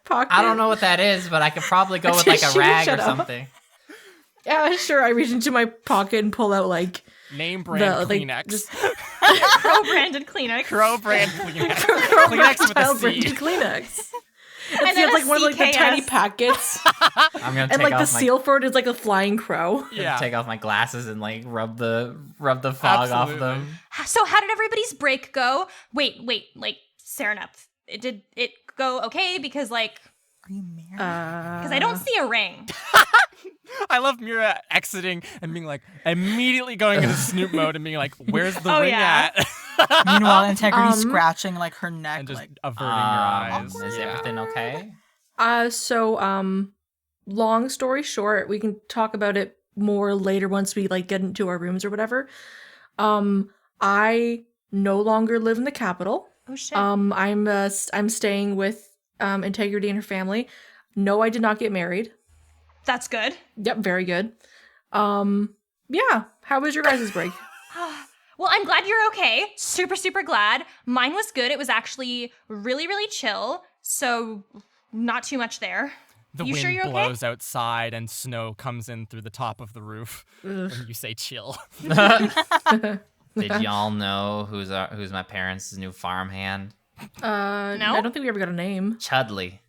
pocket. I don't know what that is, but I could probably go with like a rag Shut or up. something. Yeah, sure. I reach into my pocket and pull out like Name brand like, Kleenex. just Crow branded Kleenex. Crow brand Kleenex. Kleenex with a Child C. branded Kleenex. And And then it's like a one of like the tiny CKS. packets, I'm gonna and take like the off my seal for it is like a flying crow. Yeah. take off my glasses and like rub the fog off of them. So how did everybody's break go? Wait, like Serenep. Did it go okay? Because like, Are you married? because I don't see a ring. I love Mira exiting and being like, immediately going into Snoop mode and being like, where's the Oh, ring yeah. at? Meanwhile, Integrity scratching like her neck. And just Like, averting your eyes. Is Yeah. everything okay? Long story short, we can talk about it more later once we like get into our rooms or whatever. I no longer live in the capital. Oh shit. I'm staying with Integrity and her family. No, I did not get married. That's good. Yep, very good. Yeah. How was your guys' break? Well, I'm glad you're okay. Super, super glad. Mine was good. It was actually really, really chill. So not too much there. The You wind sure you're okay? blows outside and snow comes in through the top of the roof. Ugh. And you say chill. Did y'all know who's my parents' new farmhand? No? I don't think we ever got a name. Chudley.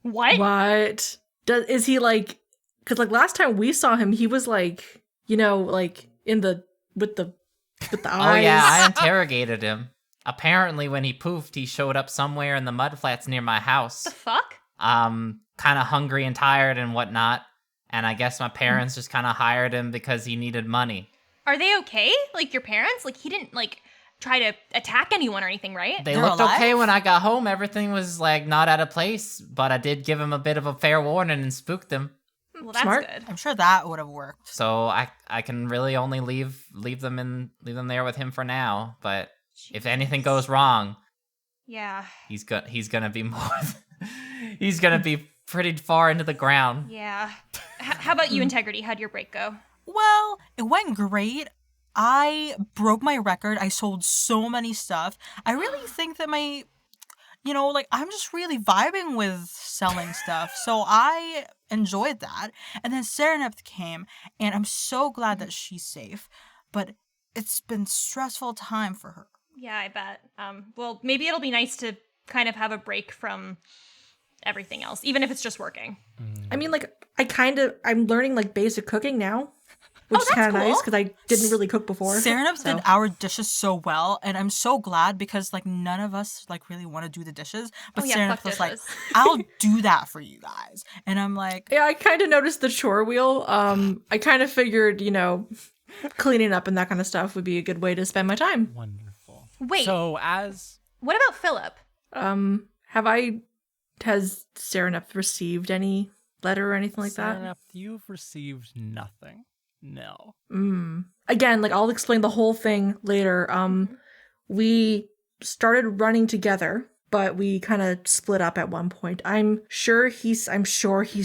What? What? Is he like? Because like last time we saw him, he was like, like in the with the eyes. Oh yeah, I interrogated him. Apparently, when he poofed, he showed up somewhere in the mudflats near my house. The fuck? Kind of hungry and tired and whatnot. And I guess my parents just kind of hired him because he needed money. Are they okay? Like your parents? Like he didn't like try to attack anyone or anything, right? They They're looked alive? okay when I got home. Everything was like not out of place, but I did give him a bit of a fair warning and spooked him. Well, that's Smart. good. I'm sure that would have worked. So I can really only leave them there with him for now. But if anything goes wrong, Yeah. he's gonna be more. He's gonna be pretty far into the ground. Yeah. How about you, Integrity? How'd your break go? Well, it went great. I broke my record. I sold so many stuff. I really think that I'm just really vibing with selling stuff. So I enjoyed that. And then Serenep came, and I'm so glad that she's safe. But it's been stressful time for her. Yeah, I bet. Well, maybe it'll be nice to kind of have a break from everything else, even if it's just working. I mean, like I'm learning like basic cooking now, which is that's kind of nice cool. because I didn't really cook before. Serenep so. did our dishes so well, and I'm so glad because like none of us like really want to do the dishes. But Oh, yeah, Serenep fuck was like, dishes. I'll do that for you guys. And I'm like, Yeah, I kind of noticed the chore wheel. I kind of figured, cleaning up and that kind of stuff would be a good way to spend my time. Wonderful. Wait. So What about Philip? Has Serenep received any letter or anything like that? Serenep, you've received nothing. No. Again, like I'll explain the whole thing later. We started running together, but we kind of split up at one point. I'm sure he's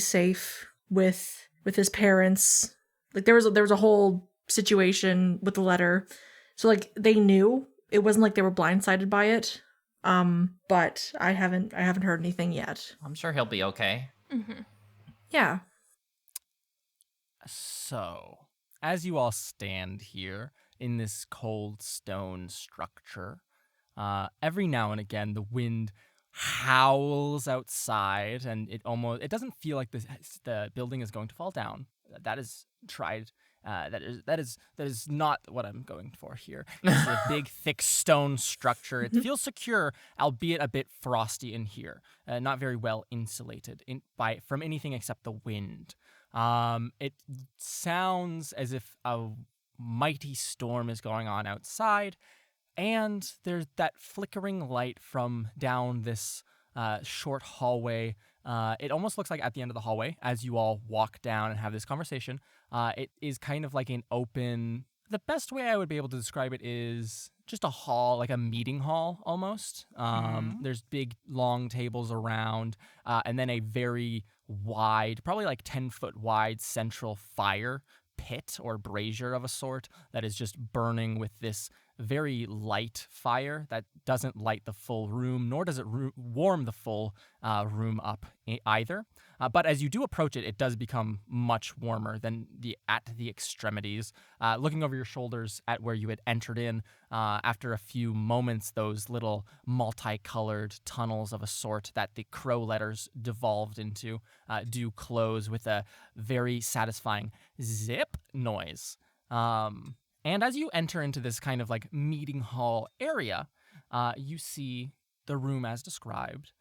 safe with his parents. Like there was a whole situation with the letter. So like they knew. It wasn't like they were blindsided by it. But I haven't heard anything yet. I'm sure he'll be okay. Yeah. So, as you all stand here in this cold stone structure, every now and again the wind howls outside, and it doesn't feel like the building is going to fall down. That is tried. That is not what I'm going for here. It's a big, thick stone structure. It feels secure, albeit a bit frosty in here. Not very well insulated from anything except the wind. It sounds as if a mighty storm is going on outside, and there's that flickering light from down this short hallway. It almost looks like at the end of the hallway, as you all walk down and have this conversation, it is kind of like an open... The best way I would be able to describe it is just a hall, like a meeting hall almost. There's big, long tables around, and then a very wide, probably like 10-foot wide central fire pit or brazier of a sort that is just burning with this very light fire that doesn't light the full room, nor does it warm the full room up either. But as you do approach it, it does become much warmer than at the extremities. Looking over your shoulders at where you had entered in, after a few moments, those little multicolored tunnels of a sort that the crow letters devolved into do close with a very satisfying zip noise. And as you enter into this kind of like meeting hall area, you see the room as described,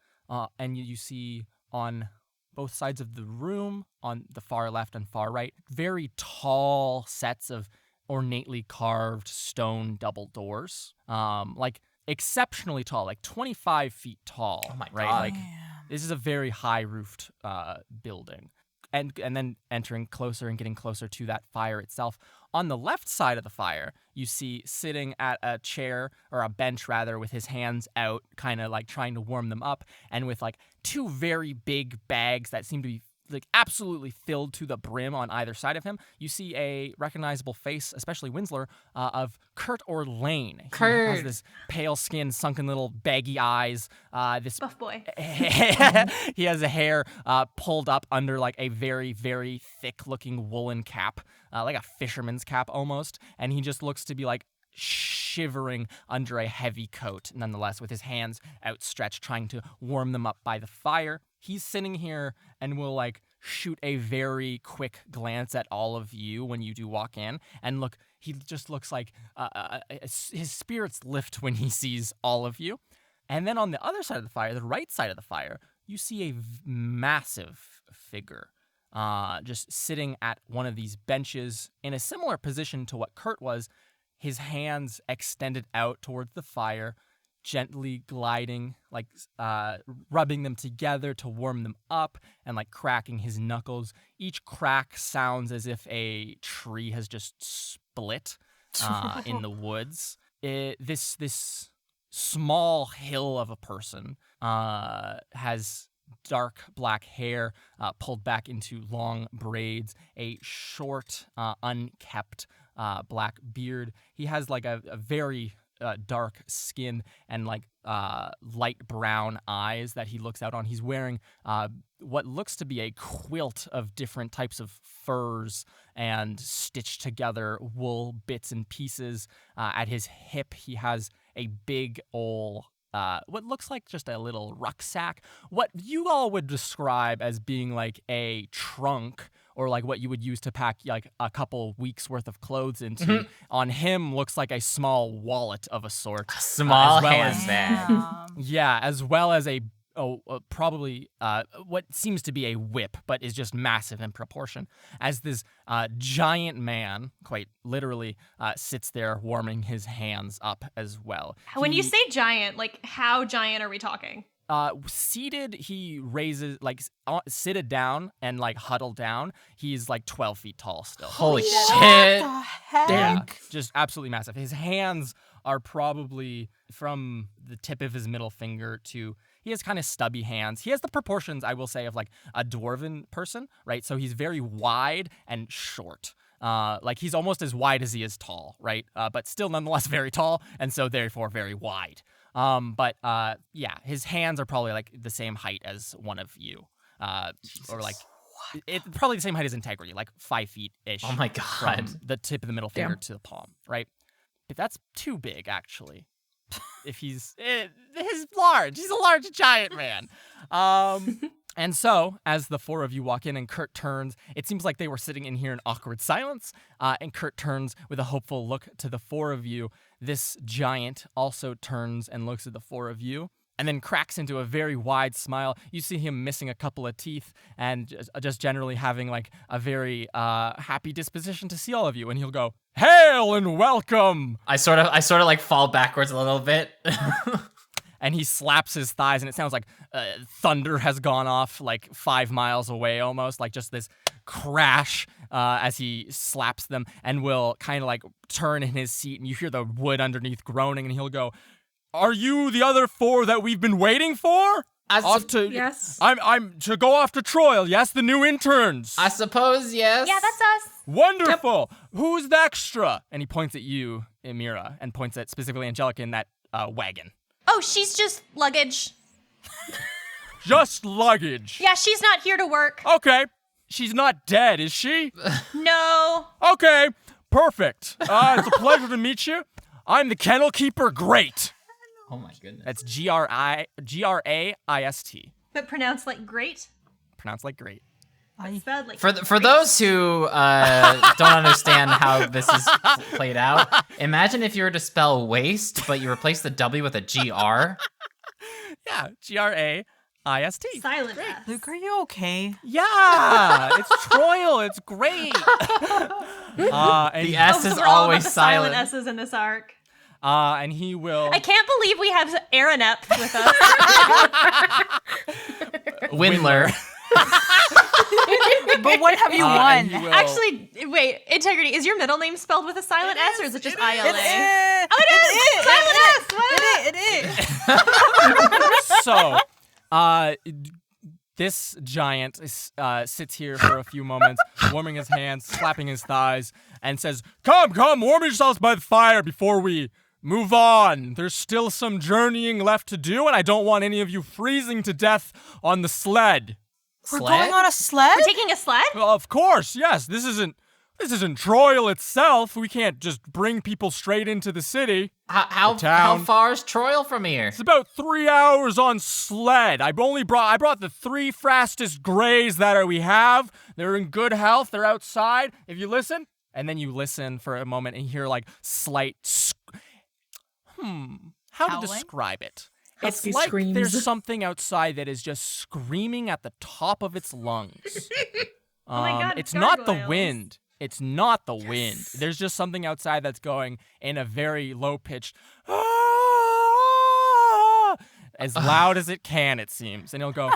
and you see on both sides of the room, on the far left and far right, very tall sets of ornately carved stone double doors, like exceptionally tall, like 25 feet tall. Oh my right? God. Like this is a very high roofed building. And then entering closer and getting closer to that fire itself. On the left side of the fire, you see sitting at a chair, or a bench rather, with his hands out, kind of like trying to warm them up, and with like two very big bags that seem to be like absolutely filled to the brim on either side of him. You see a recognizable face, especially Winsler, of Kurt or Lane. He has this pale skin, sunken little baggy eyes. This Buff boy. he has a hair pulled up under like a very, very thick-looking woolen cap, like a fisherman's cap almost, and he just looks to be like shivering under a heavy coat, nonetheless, with his hands outstretched, trying to warm them up by the fire. He's sitting here and will like shoot a very quick glance at all of you when you do walk in, and look, he just looks like his spirits lift when he sees all of you. And then on the other side of the fire, the right side of the fire, you see a massive figure just sitting at one of these benches in a similar position to what Kurt was, his hands extended out towards the fire, gently gliding, like rubbing them together to warm them up, and like cracking his knuckles. Each crack sounds as if a tree has just split in the woods. This small hill of a person has dark black hair pulled back into long braids, a short, unkept black beard. He has like a very dark skin and like light brown eyes that he looks out on. He's wearing what looks to be a quilt of different types of furs and stitched together wool bits and pieces. At his hip, he has a big old what looks like just a little rucksack. What you all would describe as being like a trunk, or like what you would use to pack like a couple weeks worth of clothes into. On him looks like a small wallet of a sort. Small as handbag. Yeah, as well as probably what seems to be a whip, but is just massive in proportion, as this giant man, quite literally, sits there warming his hands up as well. When you say giant, like how giant are we talking? Seated, he raises, like, seated down and, like, huddled down, he's, like, 12 feet tall still. Holy shit. The heck? Yeah, just absolutely massive. His hands are probably from the tip of his middle finger to... He has kind of stubby hands. He has the proportions, I will say, of, like, a dwarven person, right? So he's very wide and short. Like, he's almost as wide as he is tall, right? But still nonetheless very tall, and so therefore very wide. But yeah, his hands are probably like the same height as one of you, or like probably the same height as Integrity, like 5 feet ish. Oh my God. From the tip of the middle finger to the palm, right? If that's too big, actually. If he's large, he's a large giant man. And so, as the four of you walk in and Kurt turns, it seems like they were sitting in here in awkward silence, and Kurt turns with a hopeful look to the four of you. This giant also turns and looks at the four of you, and then cracks into a very wide smile. You see him missing a couple of teeth and just generally having like a very happy disposition to see all of you, and he'll go, "Hail and welcome!" I sort of like fall backwards a little bit. And he slaps his thighs, and it sounds like thunder has gone off like 5 miles away almost, like just this crash as he slaps them, and will kind of like turn in his seat, and you hear the wood underneath groaning, and he'll go, "Are you the other four that we've been waiting for? Yes. I'm to go off to Troy, yes? The new interns. I suppose, yes. Yeah, that's us. Wonderful. Who's the extra?" And he points at you, Mira and points at specifically Angelica in that wagon. Oh, she's just luggage. Just luggage. Yeah, she's not here to work. Okay. She's not dead, is she? No. Okay. Perfect. It's a pleasure to meet you. I'm the kennel keeper. Great. Oh my goodness. That's Graist. But pronounced like great. Pronounced like great. Spelled like For great. those who don't understand how this is played out, imagine if you were to spell waste, but you replace the W with a GR. Yeah, Graist. Silent S. Luke, are you okay? Yeah, it's Troil. It's great. And The S So is we're all always about the silent silent. S's in this arc. and he will. I can't believe we have Aaron up with us. Windler. But what have you and won? he will- Actually, wait, Integrity, is your middle name spelled with a silent S or is it just ILA? Oh, Silent S! Silent S. So, this giant sits here for a few moments, warming his hands, slapping his thighs, and says, Come, warm yourselves by the fire before we move on. There's still some journeying left to do, and I don't want any of you freezing to death on the sled. We're going on a sled? We're taking a sled? Well, of course, yes. This isn't Troil itself. We can't just bring people straight into the city. How town. far is Troil from here? It's about 3 hours on sled. I brought the 3 fastest grays that we have. They're in good health. They're outside. If you listen, and then you listen for a moment and hear like slight how to Howling? describe it? Husky It's like screams. there's something outside that is just screaming at the top of its lungs. my God, it's not the gargoyles. wind. It's not the wind. There's just something outside that's going in a very low-pitched, as loud as it can, it seems. And he'll go,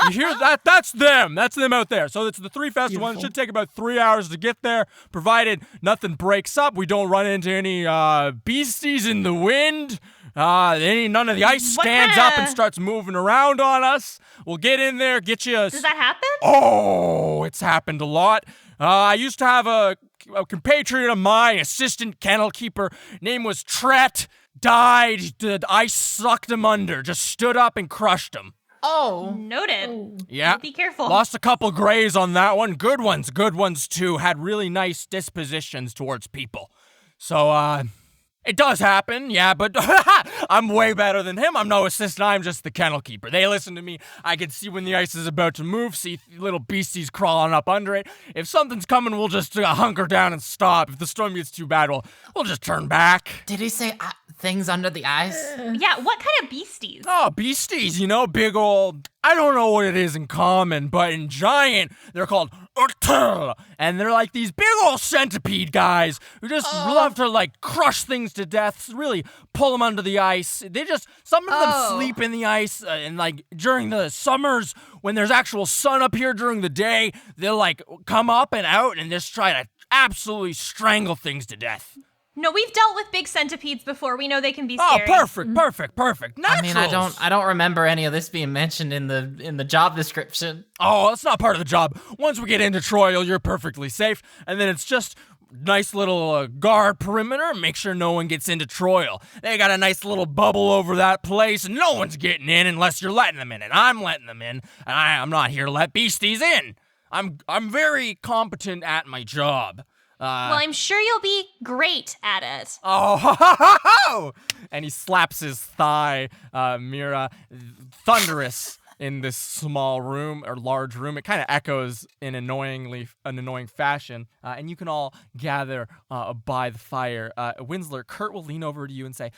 you hear that? That's them. That's them out there. So it's the 3 fastest ones. It should take about 3 hours to get there, provided nothing breaks up. We don't run into any beasties in the wind. None of the ice What stands up and kinda- starts moving around on us. We'll get in there, get you a... Does that happen? Oh, it's happened a lot. I used to have a compatriot of mine, assistant kennel keeper, name was Tret, died. The ice sucked him under, just stood up and crushed him. Oh. Noted. Yeah. Be careful. Lost a couple grays on that one. Good ones too. Had really nice dispositions towards people. So, it does happen, yeah, but I'm way better than him. I'm no assistant, I'm just the kennel keeper. They listen to me. I can see when the ice is about to move, see little beasties crawling up under it. If something's coming, we'll just hunker down and stop. If the storm gets too bad, we'll just turn back. Did he say things under the ice? Yeah, what kind of beasties? Oh, beasties, big old... I don't know what it is in common, but in giant, they're called urtul, and they're like these big old centipede guys who just love to like crush things to death, really pull them under the ice. Some of them sleep in the ice, and like during the summers when there's actual sun up here during the day, they'll like come up and out and just try to absolutely strangle things to death. No, we've dealt with big centipedes before. We know they can be Oh, scary. perfect. I mean, Naturals. I don't remember any of this being mentioned in the job description. Oh, that's not part of the job. Once we get into Troil, you're perfectly safe, and then it's just nice little guard perimeter. Make sure no one gets into Troil. They got a nice little bubble over that place, and no one's getting in unless you're letting them in, and I'm letting them in, and I'm not here to let beasties in. I'm very competent at my job. Well, I'm sure you'll be great at it. Oh, ho, ho, ho, ho! And he slaps his thigh, Mira, thunderous in this small room or large room. It kind of echoes in an annoying fashion. And you can all gather by the fire. Winsler, Kurt will lean over to you and say,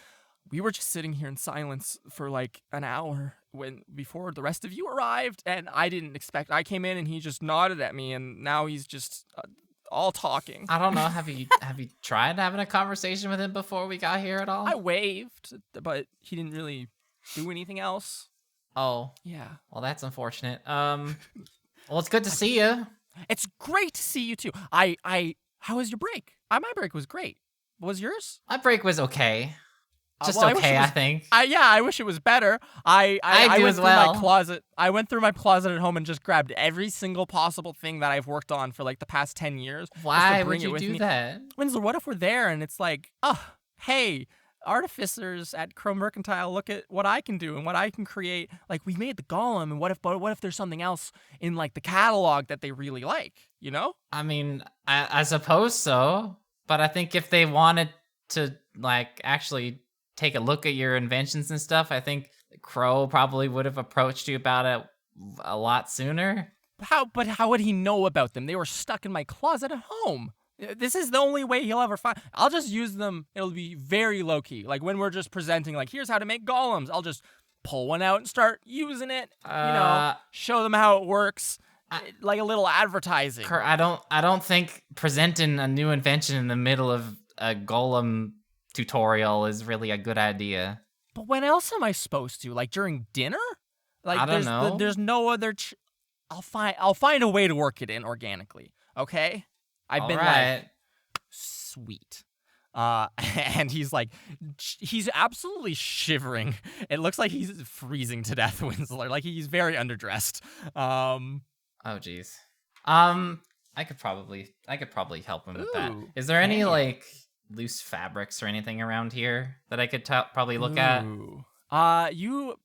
we were just sitting here in silence for like an hour before the rest of you arrived. And I didn't expect, I came in and he just nodded at me and now he's just... all talking. I don't know. Have you tried having a conversation with him before we got here at all? I waved, but he didn't really do anything else. Oh, Yeah. well, that's unfortunate. Well, it's good to see you. It's great to see you too. How was your break? My break was great. What was yours? My break was okay. Just well, I wish okay, it was- I think. I wish it was better. I do went as through well. my closet. I went through my closet at home and just grabbed every single possible thing that I've worked on for like the past 10 years. just to Why bring would it you with do me. that? Winslow, what if we're there and it's like, hey, artificers at Crow Mercantile, look at what I can do and what I can create. Like, we made the golem, and what if there's something else in like the catalog that they really like, you know? I mean, I suppose so, but I think if they wanted to like actually take a look at your inventions and stuff, I think Crow probably would have approached you about it a lot sooner. But how would he know about them? They were stuck in my closet at home. This is the only way he'll ever find. I'll just use them. It'll be very low key. Like when we're just presenting, like, here's how to make golems. I'll just pull one out and start using it. Show them how it works. Like a little advertising. Kurt, I don't think presenting a new invention in the middle of a golem tutorial is really a good idea. But when else am I supposed to? Like during dinner? Like I don't know. There's no other. I'll find a way to work it in organically. Okay. I've been like, sweet. And he's like, he's absolutely shivering. It looks like he's freezing to death, Winsler. Like he's very underdressed. Oh geez. I could probably help him with that. Is there any like loose fabrics or anything around here that I could probably look at? You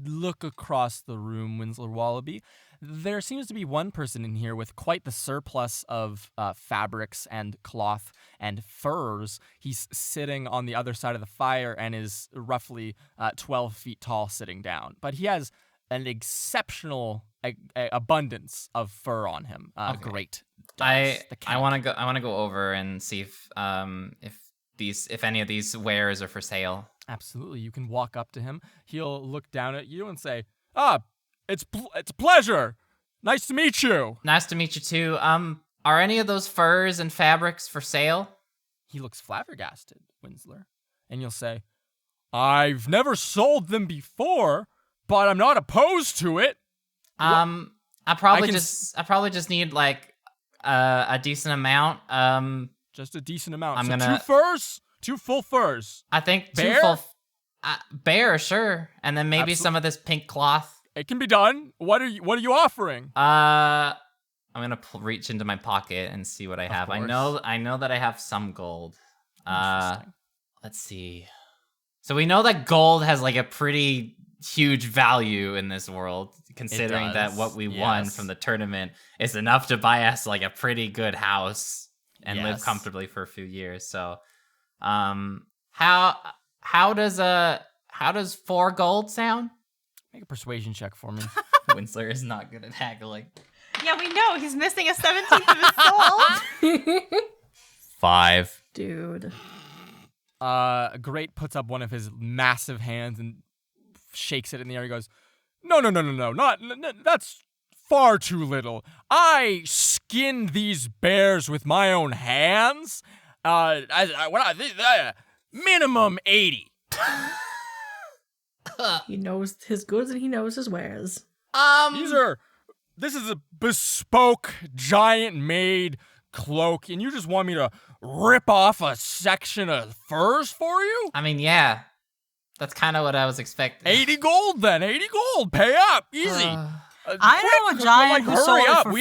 look across the room, Winsler Wallaby. There seems to be one person in here with quite the surplus of fabrics and cloth and furs. He's sitting on the other side of the fire and is roughly 12 feet tall sitting down. But he has an exceptional abundance of fur on him. Okay. Great. I want to go over and see if any of these wares are for sale. Absolutely. You can walk up to him. He'll look down at you and say, it's a pleasure. Nice to meet you. Nice to meet you too. Are any of those furs and fabrics for sale? He looks flabbergasted, Winsler. And you'll say, I've never sold them before, but I'm not opposed to it. I probably just need like a decent amount. Just a decent amount. I'm so gonna 2 furs, 2 full furs. I think Bear? 2 full bear, sure. And then maybe some of this pink cloth. It can be done. What are you offering? I'm gonna reach into my pocket and see what I have. Of I know that I have some gold. Let's see. So we know that gold has like a pretty huge value in this world, considering that what we won from the tournament is enough to buy us like a pretty good house and live comfortably for a few years. So, how does 4 gold sound? Make a persuasion check for me. Winsler is not good at haggling. Yeah, we know. He's missing a 17th of his soul. 5. Dude. Great puts up one of his massive hands and shakes it in the air. He goes, No, that's far too little. I skinned these bears with my own hands. Minimum 80. He knows his goods and he knows his wares. This is a bespoke, giant-made cloak, and you just want me to rip off a section of furs for you? I mean, yeah. That's kind of what I was expecting. 80 gold, then. 80 gold. Pay up. Easy. I know a giant who sold hurry it up. for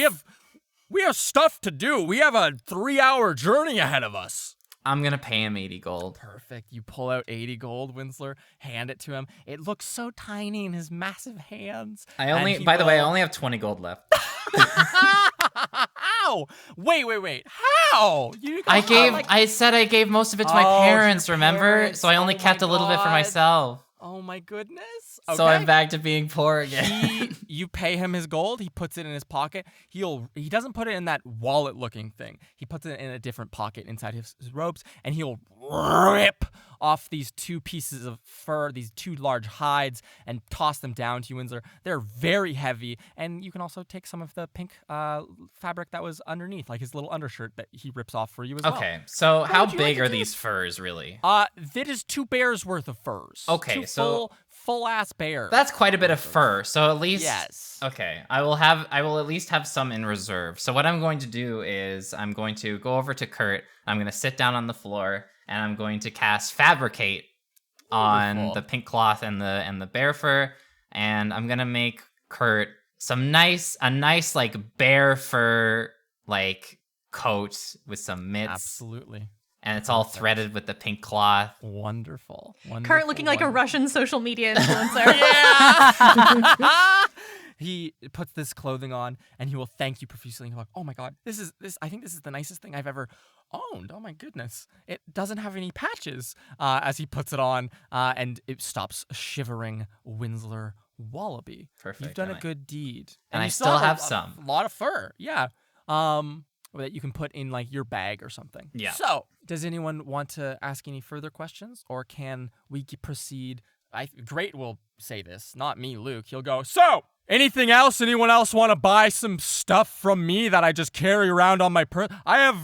We have stuff to do. We have a 3-hour journey ahead of us. I'm going to pay him 80 gold. Perfect. You pull out 80 gold, Winsler, hand it to him. It looks so tiny in his massive hands. By the way, I only have 20 gold left. How? Wait. How? I said I gave most of it to my parents, remember? So I only kept a little bit for myself. Oh my goodness. Okay. So I'm back to being poor again. You pay him his gold, he puts it in his pocket. He doesn't put it in that wallet looking thing. He puts it in a different pocket inside his robes, and he'll rip off these 2 pieces of fur, these 2 large hides, and toss them down to you, Winsler. They're very heavy, and you can also take some of the pink fabric that was underneath, like his little undershirt that he rips off for you as well. Okay, so how big are these furs, really? That is 2 bears worth of furs. Okay, so full ass bear. That's quite a bit of fur. So at least yes. Okay, I will at least have some in reserve. So what I'm going to do is I'm going to go over to Kurt. I'm going to sit down on the floor and I'm going to cast Fabricate on the pink cloth and the bear fur, and I'm going to make Kurt a nice like bear fur like coat with some mitts. Absolutely. and it's all threaded with the pink cloth. Wonderful. Kurt looking like a Russian social media influencer. Yeah. He puts this clothing on, and he will thank you profusely. And he'll be like, "Oh my God, I think this is the nicest thing I've ever owned. Oh my goodness, it doesn't have any patches." As he puts it on, and it stops shivering Winsler Wallaby. Perfect. You've done a good deed, And I you still have a some. lot of fur. Yeah. That you can put in like your bag or something. Yeah. So, does anyone want to ask any further questions, or can we proceed? Great will say this, not me, Luke. He'll go, "So, anything else? Anyone else want to buy some stuff from me that I just carry around on my I have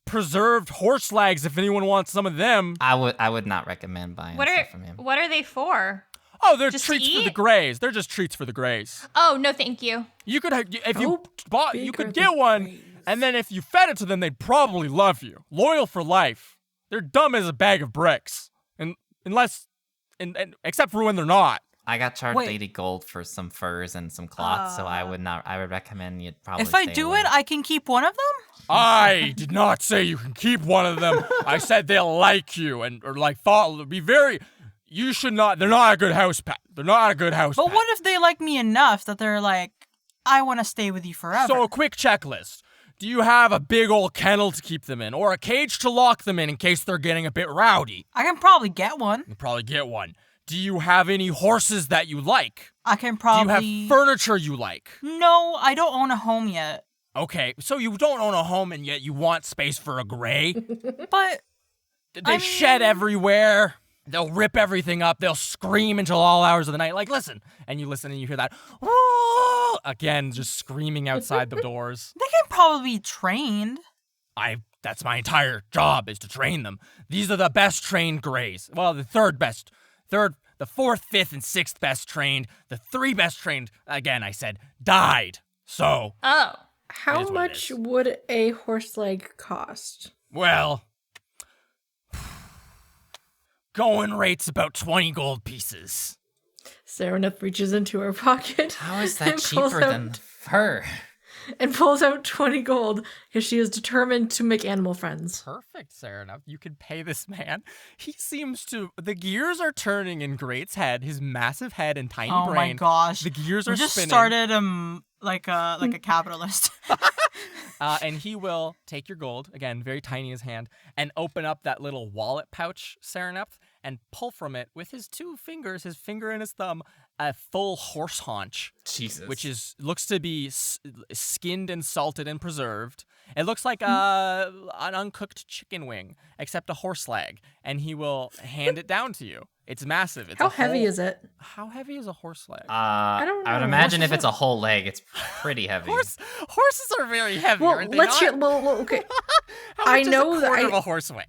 preserved horse legs if anyone wants some of them." I would not recommend buying stuff from him. What are they for? Oh, they're Just treats to for the eat? Greys. They're just treats for the Greys. Oh, no, thank you. You could if you How bought, you big are could the get one, Greys? and then if you fed it to them, they'd probably love you. Loyal for life. They're dumb as a bag of bricks, and except for when they're not. I got charged Wait. 80 gold for some furs and some cloth, so I would recommend you probably If I stay do away. it, I can keep one of them? I did not say you can keep one of them. I said they'll like you or like follow. Be very. You should not. They're not a good house pet. They're not a good house But pet. what if they like me enough that they're like, I want to stay with you forever? So a quick checklist. Do you have a big old kennel to keep them in, or a cage to lock them in case they're getting a bit rowdy? I can probably get one. You'll probably get one. Do you have any horses that you like? I can Do probably... you have furniture you like? No, I don't own a home yet. Okay, so you don't own a home and yet you want space for a gray? But They shed everywhere. They'll rip everything up. They'll scream until all hours of the night. Like, listen. And you listen and you hear that. "Whoa!" Again, just screaming outside the doors. they can probably be trained. That's my entire job is to train them. These are the best trained grays. Well, the the fourth, fifth, and sixth best trained. The three best trained, again, I said, died. So, Oh. How is what it much is. would a horse leg cost? well, going rate's about 20 gold pieces. Serenith reaches into her pocket. How is and that pulls cheaper than out- fur? And pulls out 20 gold because she is determined to make animal friends. Perfect, Sarah. Enough. You could pay this man. He seems to. The gears are turning in Great's head, his massive head and tiny Oh brain. my gosh. The gears We are just spinning. started like a capitalist. And he will take your gold, again, very tiny in his hand, and open up that little wallet pouch, Sereneth, and pull from it with his two fingers, his finger and his thumb, a full horse haunch, Jesus. which looks to be skinned and salted and preserved. It looks like an uncooked chicken wing, except a horse leg, and he will hand it down to you. It's massive. It's How heavy is it? How heavy is a horse leg? I don't would know. imagine if it's a whole leg, it's pretty heavy. Horses are very heavy, Well, aren't they let's not? hear. Well, okay. How I much know is a that quarter I- of a horse weigh?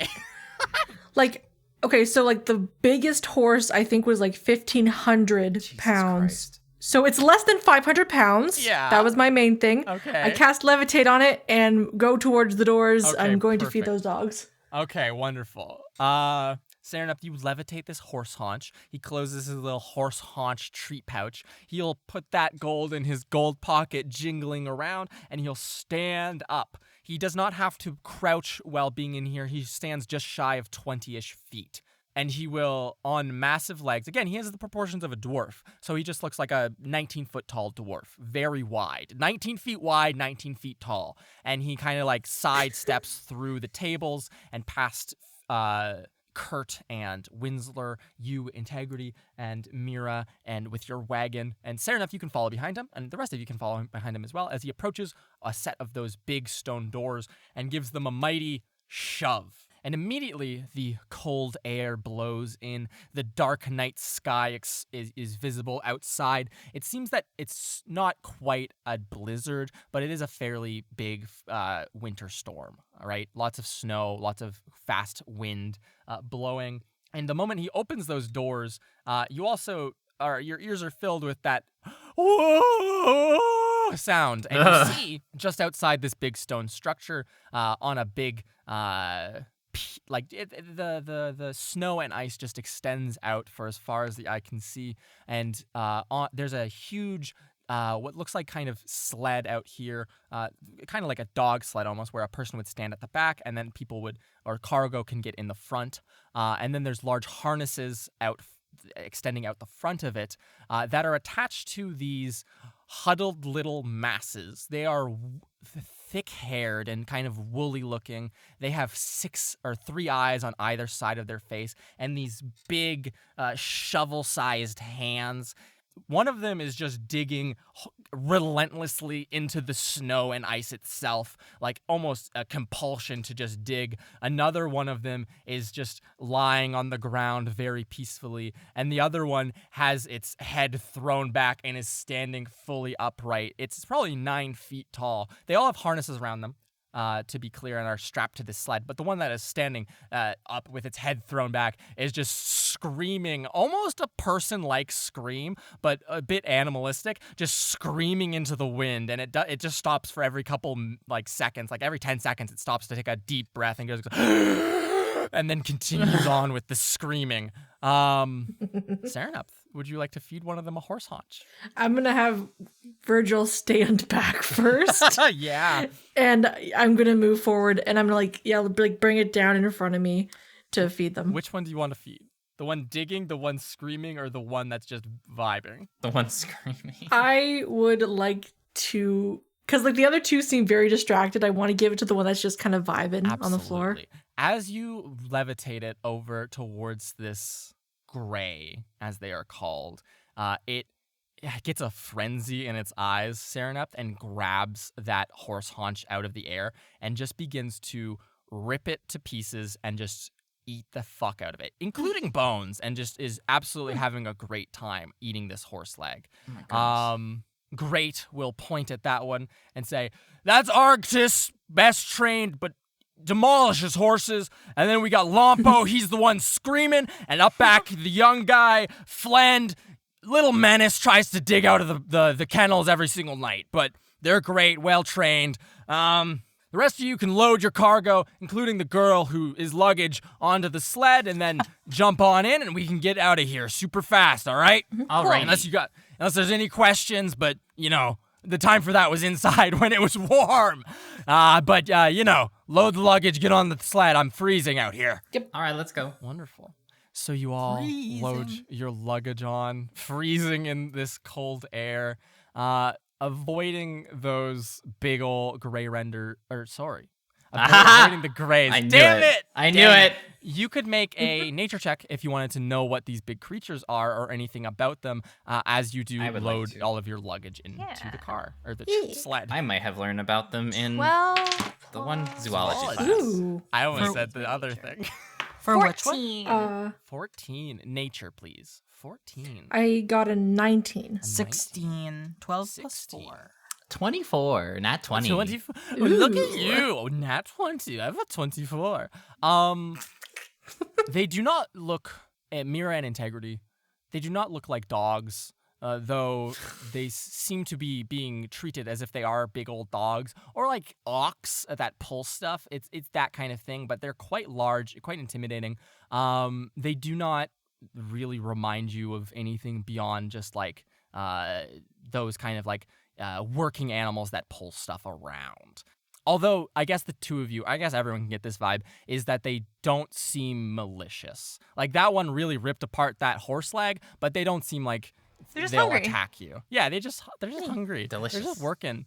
Like, okay, so like the biggest horse I think was like 1,500 Jesus pounds. Christ. So it's less than 500 pounds. Yeah. That was my main thing. Okay. I cast levitate on it and go towards the doors. Okay, I'm going to feed perfect. those dogs. Okay, wonderful. Sereneth, you levitate this horse haunch. He closes his little horse haunch treat pouch. He'll put that gold in his gold pocket, jingling around, and he'll stand up. He does not have to crouch while being in here. He stands just shy of 20-ish feet. And he will, on massive legs, again, he has the proportions of a dwarf. So he just looks like a 19-foot tall dwarf, very wide. 19 feet wide, 19 feet tall. And he kind of like sidesteps through the tables and past Kurt and Winsler, you, Integrity, and Mira, and with your wagon. And Sereneth, you can follow behind him, and the rest of you can follow behind him as well as he approaches a set of those big stone doors and gives them a mighty shove. And immediately the cold air blows in. The dark night sky is visible outside. It seems that it's not quite a blizzard, but it is a fairly big winter storm. All right, lots of snow, lots of fast wind blowing. And the moment he opens those doors, you also your ears are filled with that whoa sound, and you see just outside this big stone structure on a big the snow and ice just extends out for as far as the eye can see, and there's a huge what looks like kind of sled out here, kind of like a dog sled almost, where a person would stand at the back and then cargo can get in the front. And then there's large harnesses extending out the front of it that are attached to these huddled little masses. They are thick-haired and kind of woolly looking. They have 6 or 3 eyes on either side of their face and these big shovel-sized hands. One of them is just digging relentlessly into the snow and ice itself, like almost a compulsion to just dig. Another one of them is just lying on the ground very peacefully, and the other one has its head thrown back and is standing fully upright. It's probably 9 feet tall. They all have harnesses around them, to be clear, and are strapped to this sled. But the one that is standing up with its head thrown back is just screaming, almost a person-like scream, but a bit animalistic, just screaming into the wind. And it just stops for every couple seconds, like every 10 seconds, it stops to take a deep breath and goes, and then continues on with the screaming. Serenup, would you like to feed one of them a horse haunch? I'm going to have Virgil stand back first. Yeah. And I'm going to move forward and I'm going to bring it down in front of me to feed them. Which one do you want to feed? The one digging, the one screaming, or the one that's just vibing? The one screaming. I would like to, because the other two seem very distracted. I want to give it to the one that's just kind of vibing on the floor. Absolutely. As you levitate it over towards this gray, as they are called, it gets a frenzy in its eyes, Serenept, and grabs that horse haunch out of the air and just begins to rip it to pieces and just eat the fuck out of it, including bones, and just is absolutely having a great time eating this horse leg. Oh my goodness. Great will point at that one and say, "That's Arctis, best trained, but demolishes horses." And then we got Lompo, he's the one screaming, and up back the young guy, Flend, little menace, tries to dig out of the kennels every single night, but they're great, well trained. The rest of you can load your cargo, including the girl who is luggage, onto the sled, and then jump on in, and we can get out of here super fast, all right? All right. Unless there's any questions, but, the time for that was inside when it was warm. But load the luggage, get on the sled. I'm freezing out here. Yep. All right, let's go. Wonderful. So you all load your luggage on, freezing in this cold air, avoiding those big ol' gray avoiding the grays. I knew Damn it. it! I knew Damn it. You could make a nature check if you wanted to know what these big creatures are or anything about them, as you do I would load like to. all of your luggage into Yeah. the car or the sled. I might have learned about them in Well, the one zoology class. Ooh. I almost For- said the other thing. For which one? 14. 14. Nature, please. 14. I got a 19. 16. 12 plus 16. 4. 24, not 20. 24. Look at you. Oh, nat 20. I have a 24. They do not look, Mira and Integrity, they do not look like dogs, though they seem to be being treated as if they are big old dogs, or like ox that pull stuff. It's that kind of thing, but they're quite large, quite intimidating. They do not really remind you of anything beyond just like those kind of like working animals that pull stuff around. Although, I guess the two of you, I guess everyone can get this vibe, is that they don't seem malicious. Like, that one really ripped apart that horse leg, but they don't seem like They're just they'll hungry. attack you. Yeah, they're just hungry. Delicious. They're just working.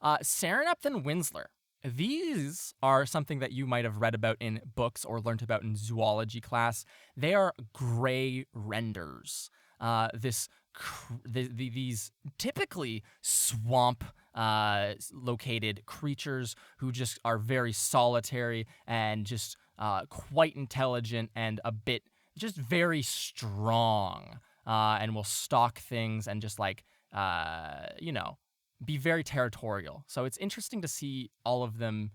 Serenept and Winsler. These are something that you might have read about in books or learned about in zoology class. They are gray renders. These typically swamp located creatures who just are very solitary and just quite intelligent and a bit just very strong, and will stalk things and just like be very territorial. So it's interesting to see all of them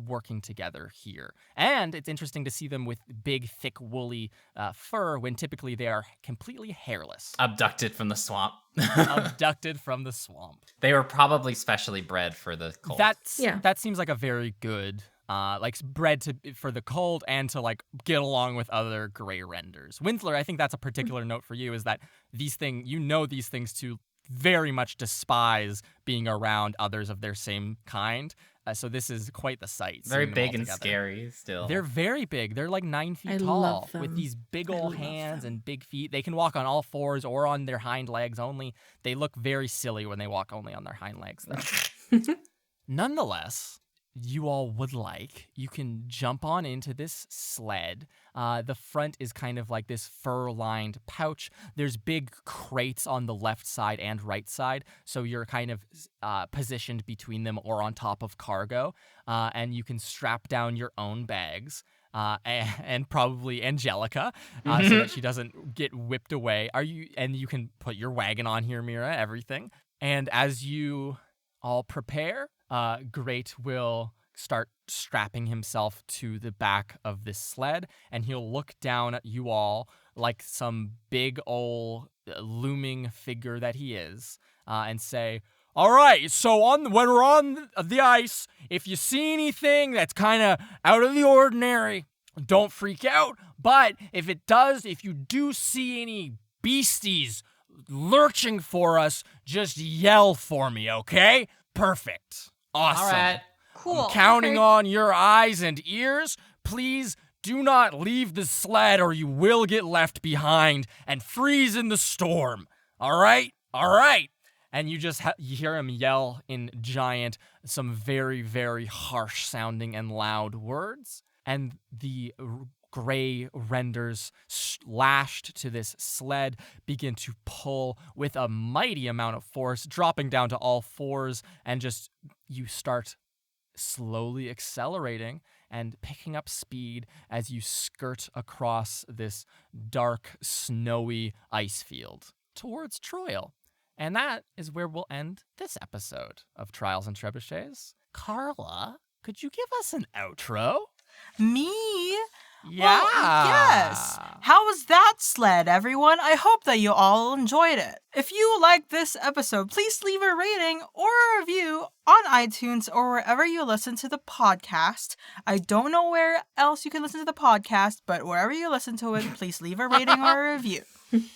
working together here. And it's interesting to see them with big, thick, woolly fur when typically they are completely hairless. Abducted from the swamp. Abducted from the swamp. They were probably specially bred for the cold. That seems like a very good, bred for the cold and to like get along with other gray renders. Winsler, I think that's a particular note for you, is that these things to very much despise being around others of their same kind. So this is quite the sight. Very seeing them all big and together. scary still. They're very big. They're like 9 feet I tall love with them. these big I old love hands them. and big feet. They can walk on all fours or on their hind legs only. They look very silly when they walk only on their hind legs, though. Nonetheless, you all would like, you can jump on into this sled. The front is kind of like this fur-lined pouch. There's big crates on the left side and right side, so you're kind of positioned between them or on top of cargo, and you can strap down your own bags. And probably Angelica, so that she doesn't get whipped away. And you can put your wagon on here, Mira, everything. And as you all prepare, Great will start strapping himself to the back of this sled, and he'll look down at you all like some big old looming figure that he is, and say, "All right, so when we're on the ice, if you see anything that's kind of out of the ordinary, don't freak out. But if you do see any beasties lurching for us, just yell for me, okay? Perfect. Awesome. All right. Cool. I'm counting on your eyes and ears. Please do not leave the sled or you will get left behind and freeze in the storm. All right? All right." And you just you hear him yell in giant, some very, very harsh sounding and loud words. And the gray renders lashed to this sled begin to pull with a mighty amount of force, dropping down to all fours, and just you start slowly accelerating and picking up speed as you skirt across this dark, snowy ice field towards Troil. And that is where we'll end this episode of Trials and Trebuchets. Carla, could you give us an outro? Me? Yeah. Well, yes. How was that sled, everyone? I hope that you all enjoyed it. If you liked this episode, please leave a rating or a review on iTunes or wherever you listen to the podcast. I don't know where else you can listen to the podcast, but wherever you listen to it, please leave a rating or a review.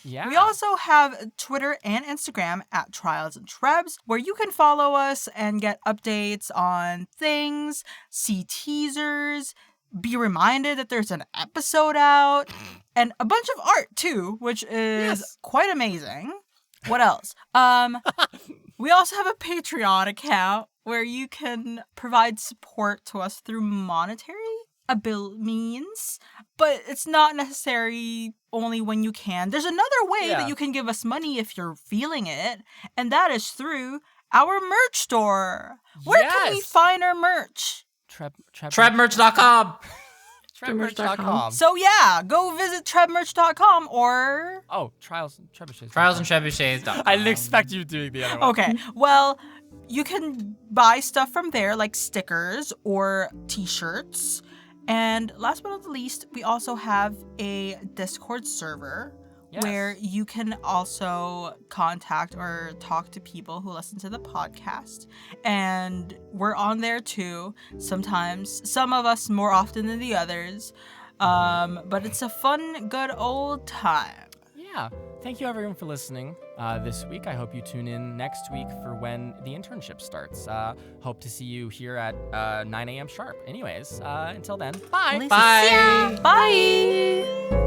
Yeah. We also have Twitter and Instagram at Trials and Trebs, where you can follow us and get updates on things, see teasers, be reminded that there's an episode out, and a bunch of art too, which is quite amazing. What else? We also have a Patreon account where you can provide support to us through monetary means, but it's not necessary only when you can. There's another way that you can give us money if you're feeling it, and that is through our merch store. Where can we find our merch? Trebmerch.com. Trebmerch.com. So yeah, go visit trebmerch.com or... Oh, Trials and Trebuchets. Trialsandtrebuchets.com. I didn't expect you doing the other one. Okay, well, you can buy stuff from there, like stickers or t-shirts. And last but not the least, we also have a Discord server where you can also contact or talk to people who listen to the podcast. And we're on there too, sometimes. Some of us more often than the others. But it's a fun, good old time. Yeah. Thank you, everyone, for listening this week. I hope you tune in next week for when the internship starts. Hope to see you here at 9 a.m. sharp. Anyways, until then, bye. Lisa, Bye. Bye.